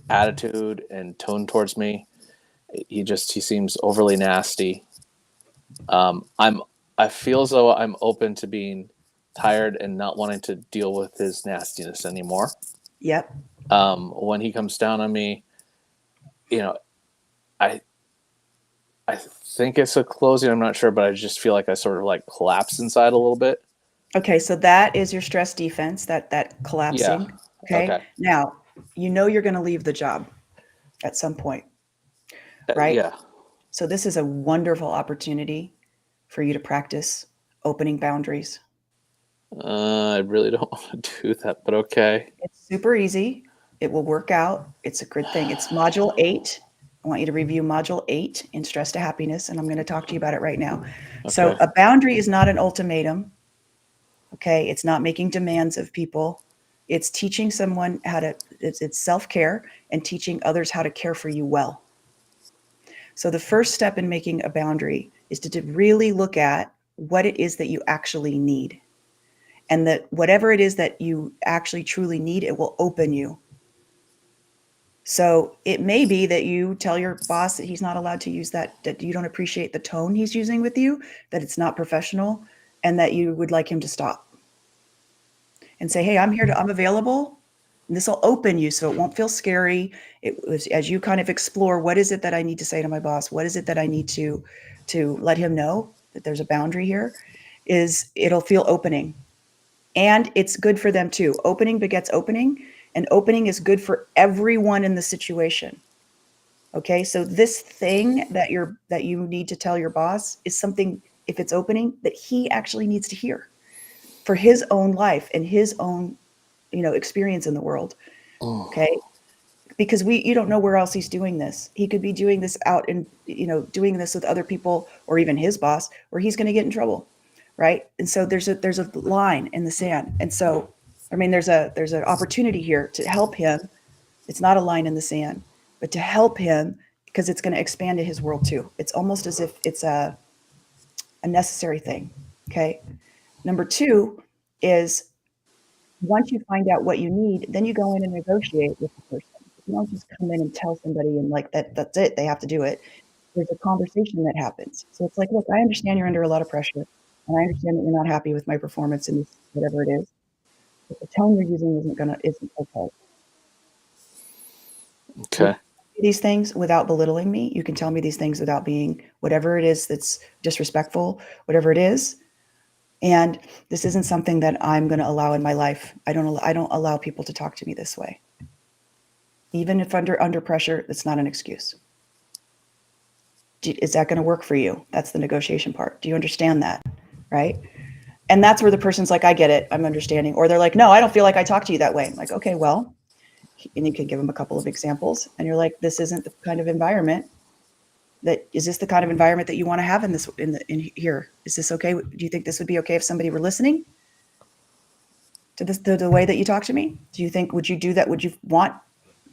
attitude and tone towards me. He seems overly nasty. I feel as though I'm open to being tired and not wanting to deal with his nastiness anymore. Yep. When he comes down on me, you know, I I think it's a closing. I'm not sure, but I just feel like I sort of like collapse inside a little bit. Okay. So that is your stress defense, that Yeah. collapsing. Okay. Okay. Now, you're going to leave the job at some point, right? Yeah. So this is a wonderful opportunity for you to practice opening boundaries. I really don't want to do that, but okay. It's super easy. It will work out. It's a good thing. It's module 8. I want you to review module 8 in Stress to Happiness, and I'm going to talk to you about it right now. So Okay. a boundary is not an ultimatum. Okay. It's not making demands of people. It's teaching someone it's self-care and teaching others how to care for you well. So the first step in making a boundary is to really look at what it is that you actually need. And that whatever it is that you actually truly need, it will open you. So it may be that you tell your boss that he's not allowed to use that you don't appreciate the tone he's using with you, that it's not professional, and that you would like him to stop. And say, hey, I'm available. And this will open you so it won't feel scary. It was as you kind of explore, what is it that I need to say to my boss? What is it that I need to let him know that there's a boundary here? It'll feel opening. And it's good for them too. Opening begets opening, and opening is good for everyone in the situation. Okay, so this thing that you need to tell your boss is something, if it's opening, that he actually needs to hear for his own life and his own experience in the world. Oh. Okay. Because you don't know where else he's doing this. He could be doing this out in, doing this with other people or even his boss, where he's going to get in trouble. Right. And so there's a line in the sand. And so, I mean, there's an opportunity here to help him. It's not a line in the sand, but to help him, because it's going to expand to his world too. It's almost as if it's a necessary thing. Okay. Number two is, once you find out what you need, then you go in and negotiate with the person. You don't just come in and tell somebody and like that's it, they have to do it. There's a conversation that happens. So it's like, look, I understand you're under a lot of pressure, and I understand that you're not happy with my performance in this, whatever it is. But the tone you're using isn't okay. Okay. These things without belittling me. You can tell me these things without being whatever it is that's disrespectful, whatever it is. And this isn't something that I'm going to allow in my life. I don't allow people to talk to me this way. Even if under pressure, that's not an excuse. Is that going to work for you? That's the negotiation part. Do you understand that? Right? And that's where the person's like, I get it. I'm understanding. Or they're like, no, I don't feel like I talk to you that way. I'm like, okay, well, and you can give them a couple of examples. And you're like, this isn't the kind of environment is this the kind of environment that you want to have in here? Is this okay? Do you think this would be okay if somebody were listening to the way that you talk to me? Would you do that? Would you want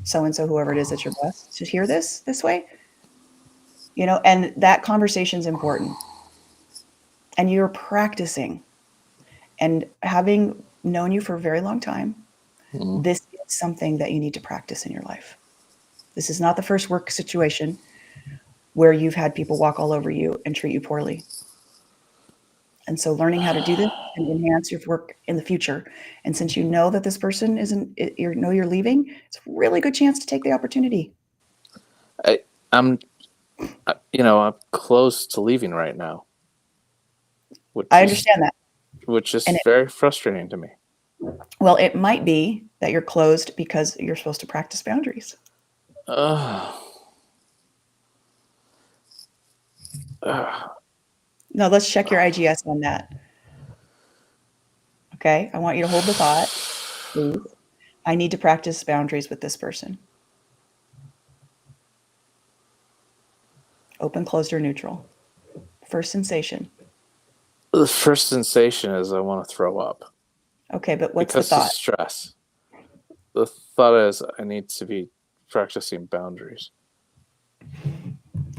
so-and-so, whoever it is that's your boss, to hear this way? And that conversation is important. And you're practicing. And having known you for a very long time, this is something that you need to practice in your life. This is not the first work situation where you've had people walk all over you and treat you poorly. And so learning how to do this can enhance your work in the future. And since you know that this person you're leaving, it's a really good chance to take the opportunity. I'm close to leaving right now. I understand that. Which is very frustrating to me. Well, it might be that you're closed because you're supposed to practice boundaries. No, let's check your IGS on that. Okay, I want you to hold the thought, please. I need to practice boundaries with this person. Open, closed, or neutral. First sensation. The first sensation is I want to throw up. Okay, but what's because the thought? Of stress. The thought is I need to be practicing boundaries.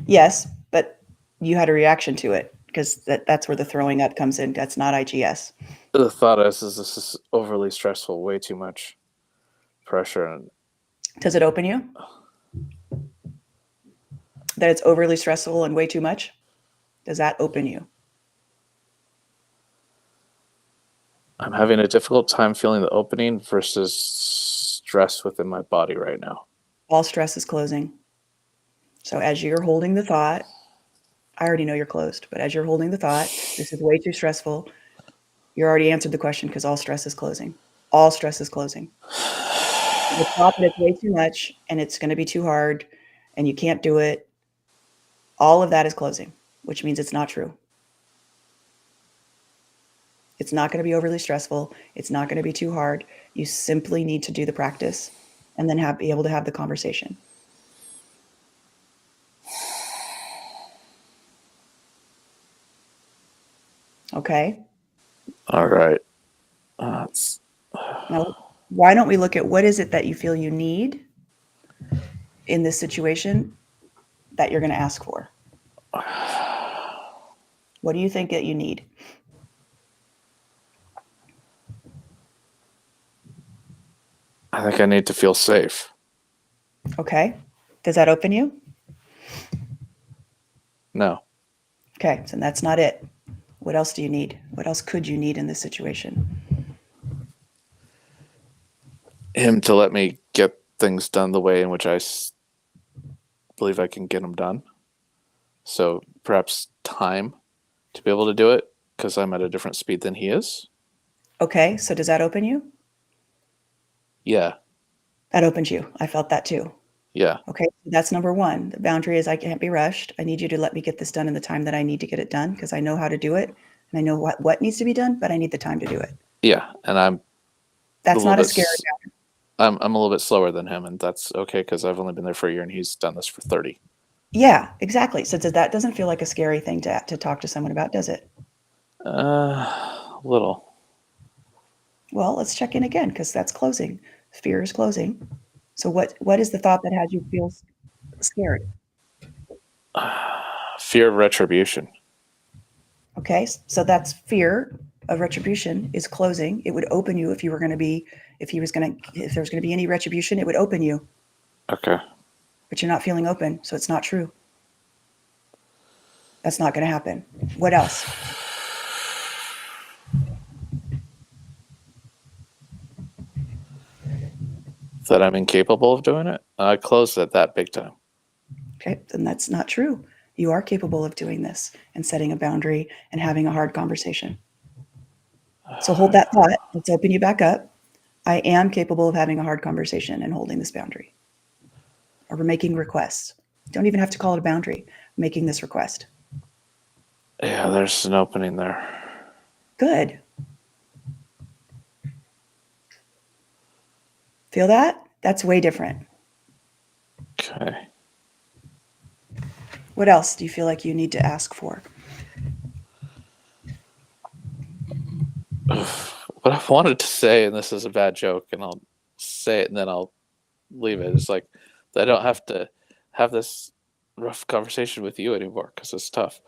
Yes, but you had a reaction to it because that's where the throwing up comes in. That's not IGS. The thought is this is overly stressful, way too much pressure. And does it open you? That it's overly stressful and way too much? Does that open you? I'm having a difficult time feeling the opening versus stress within my body right now. All stress is closing. So as you're holding the thought, I already know you're closed, but as you're holding the thought, this is way too stressful. You already answered the question because all stress is closing. All stress is closing. The thought that it's way too much and it's going to be too hard and you can't do it, all of that is closing, which means it's not true. It's not going to be overly stressful. It's not going to be too hard. You simply need to do the practice and then be able to have the conversation. Okay. All right. Now, why don't we look at what is it that you feel you need in this situation that you're going to ask for? What do you think that you need? I think I need to feel safe. Okay. Does that open you? No. Okay. So that's not it. What else do you need? What else could you need in this situation? Him to let me get things done the way in which I believe I can get them done. So perhaps time to be able to do it because I'm at a different speed than he is. Okay. So does that open you? Yeah. That opens you. I felt that too. Yeah. Okay. That's number one. The boundary is I can't be rushed. I need you to let me get this done in the time that I need to get it done because I know how to do it and I know what needs to be done, but I need the time to do it. Yeah. And I'm That's not a scary I'm a little bit slower than him, and that's okay because I've only been there for a year and he's done this for 30. Yeah, exactly. So that doesn't feel like a scary thing to talk to someone about, does it? Little. Well, let's check in again because that's closing. Fear is closing. So what is the thought that has you feel scared? Fear of retribution. Okay, so that's fear of retribution is closing. It would open you if there was going to be any retribution, it would open you. Okay. But you're not feeling open, so it's not true. That's not going to happen. What else? That I'm incapable of doing it? I closed at that big time. Okay, then that's not true. You are capable of doing this and setting a boundary and having a hard conversation. So hold that thought. Let's open you back up. I am capable of having a hard conversation and holding this boundary. Or we're making requests. Don't even have to call it a boundary. Making this request. Yeah, there's an opening there. Good. Feel that? That's way different. Okay. What else do you feel like you need to ask for? What I wanted to say, and this is a bad joke, and I'll say it and then I'll leave it. It's like I don't have to have this rough conversation with you anymore because it's tough.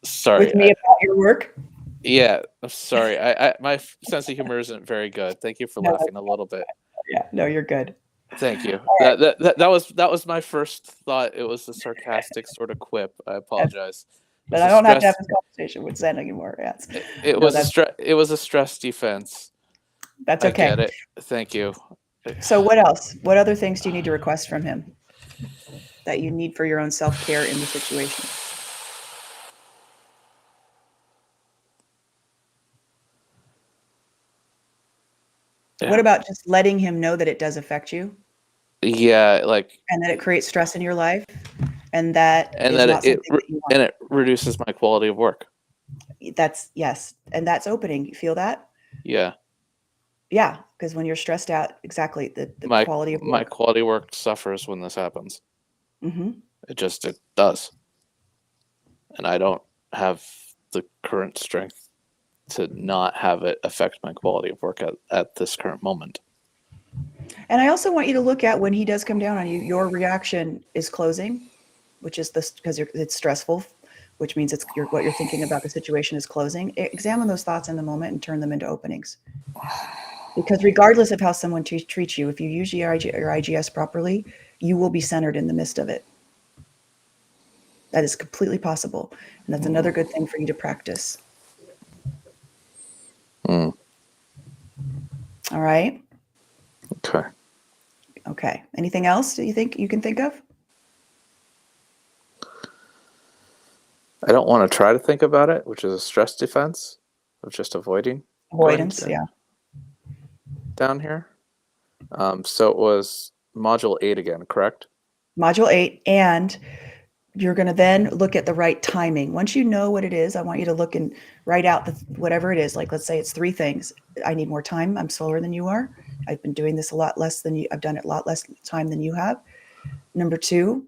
Sorry. With me about your work? Yeah, I'm sorry. My sense of humor isn't very good. Thank you for laughing a little bit. Yeah, no, you're good. Thank you. That was my first thought. It was a sarcastic sort of quip. I apologize. But I don't have to have this conversation with Zen anymore. Yes. It was a stress defense. That's okay. I get it. Thank you. So what else? What other things do you need to request from him that you need for your own self-care in the situation? Yeah. What about just letting him know that it does affect you? Yeah, and that it creates stress in your life, and that it reduces my quality of work. That's yes, and that's opening. You feel that? Yeah. Yeah, because when you're stressed out, exactly the quality of work. My quality of work suffers when this happens. Mm-hmm. It does, and I don't have the current strength to not have it affect my quality of work at this current moment. And I also want you to look at when he does come down on you, your reaction is closing, which is because it's stressful, which means what you're thinking about the situation is closing. Examine those thoughts in the moment and turn them into openings. Because regardless of how someone treats you, if you use your IGS properly, you will be centered in the midst of it. That is completely possible. And that's another good thing for you to practice. Mm. All right. Okay. Okay. Anything else that you think you can think of? I don't want to try to think about it, which is a stress defense of just avoidance. Yeah. Down here. So it was module 8 again, correct? Module 8, and you're going to then look at the right timing. Once you know what it is, I want you to look and write out whatever it is. Like, let's say it's 3 things. I need more time. I'm slower than you are. I've been doing this a lot less than you. I've done it a lot less time than you have. Number 2,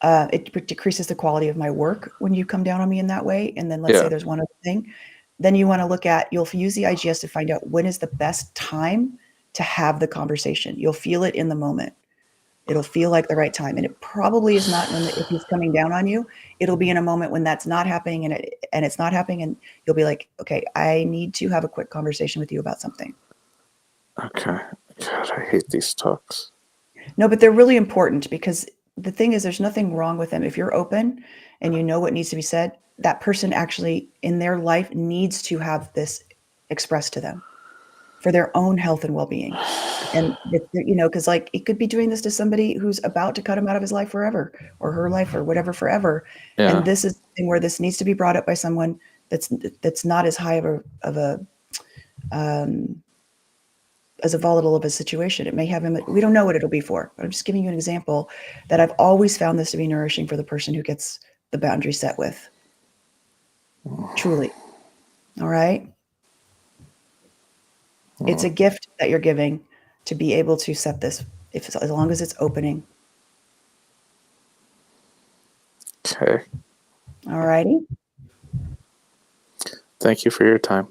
it decreases the quality of my work when you come down on me in that way. And then let's say there's one other thing. Then you want to look at, you'll use the IGS to find out when is the best time to have the conversation. You'll feel it in the moment. It'll feel like the right time. And it probably is not if he's coming down on you. It'll be in a moment when that's not happening and it's not happening. And you'll be like, okay, I need to have a quick conversation with you about something. Okay. God, I hate these talks. No, but they're really important because the thing is, there's nothing wrong with them. If you're open and you know what needs to be said, that person actually in their life needs to have this expressed to them for their own health and well-being. And, because it could be doing this to somebody who's about to cut him out of his life forever or her life or whatever forever. Yeah. And this is the thing where this needs to be brought up by someone that's not as high of a as a volatile of a situation. It may have him, we don't know what it'll be for, but I'm just giving you an example that I've always found this to be nourishing for the person who gets the boundary set with. Truly. All right. It's a gift that you're giving to be able to set this, as long as it's opening. Okay. All righty. Thank you for your time.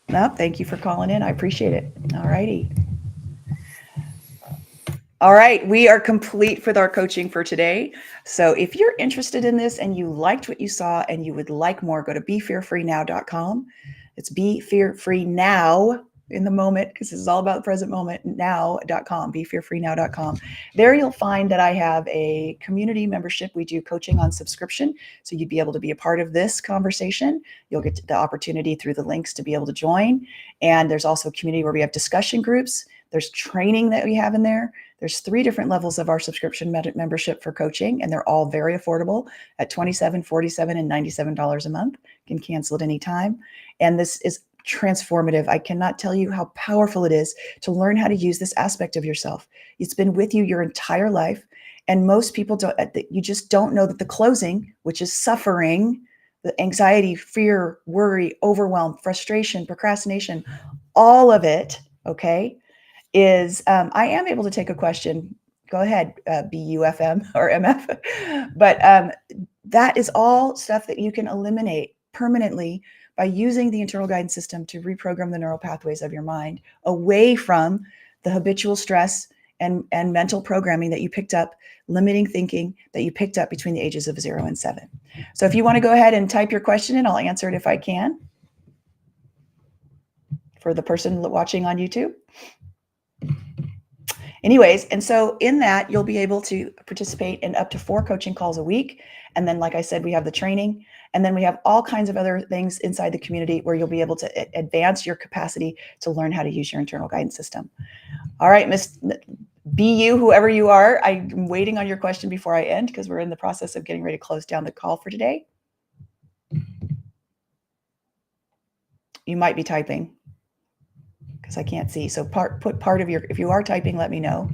No, thank you for calling in. I appreciate it. All righty. All right, we are complete with our coaching for today. So if you're interested in this and you liked what you saw and you would like more, go to BeFearFreeNow.com. It's BeFearFreeNow in the moment, because this is all about the present moment, now.com, BeFearFreeNow.com. There you'll find that I have a community membership. We do coaching on subscription, so you'd be able to be a part of this conversation. You'll get the opportunity through the links to be able to join. And there's also a community where we have discussion groups. There's training that we have in there. There's 3 different levels of our subscription membership for coaching, and they're all very affordable at $27, $47, and $97 a month. You can cancel at any time. And this is transformative. I cannot tell you how powerful it is to learn how to use this aspect of yourself. It's been with you your entire life. And most people don't, you just don't know that the closing, which is suffering, the anxiety, fear, worry, overwhelm, frustration, procrastination, all of it, okay, is I am able to take a question. Go ahead, BUFM or MF. But that is all stuff that you can eliminate permanently by using the internal guidance system to reprogram the neural pathways of your mind away from the habitual stress and mental programming that you picked up, limiting thinking that you picked up between the ages of 0 and 7. So if you want to go ahead and type your question in, I'll answer it if I can for the person watching on YouTube. Anyways, and so in that, you'll be able to participate in up to 4 coaching calls a week. And then, like I said, we have the training, and then we have all kinds of other things inside the community where you'll be able to advance your capacity to learn how to use your internal guidance system. All right, Miss BU, whoever you are, I'm waiting on your question before I end because we're in the process of getting ready to close down the call for today. You might be typing because I can't see. So put part of your, if you are typing, let me know.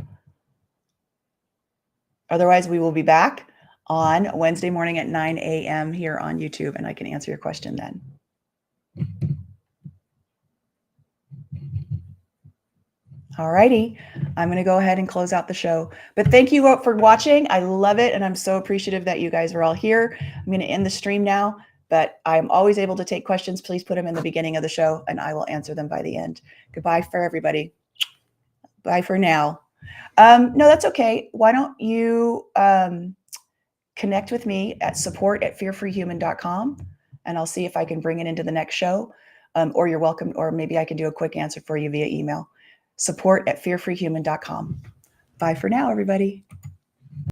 Otherwise, we will be back on Wednesday morning at 9 a.m. here on YouTube, and I can answer your question then. All righty, I'm going to go ahead and close out the show. But thank you for watching. I love it, and I'm so appreciative that you guys are all here. I'm going to end the stream now, but I'm always able to take questions. Please put them in the beginning of the show, and I will answer them by the end. Goodbye for everybody. Bye for now. No, that's okay. Why don't you connect with me at support@fearfreehuman.com, and I'll see if I can bring it into the next show, or you're welcome, or maybe I can do a quick answer for you via email. Support@fearfreehuman.com. Bye for now, everybody.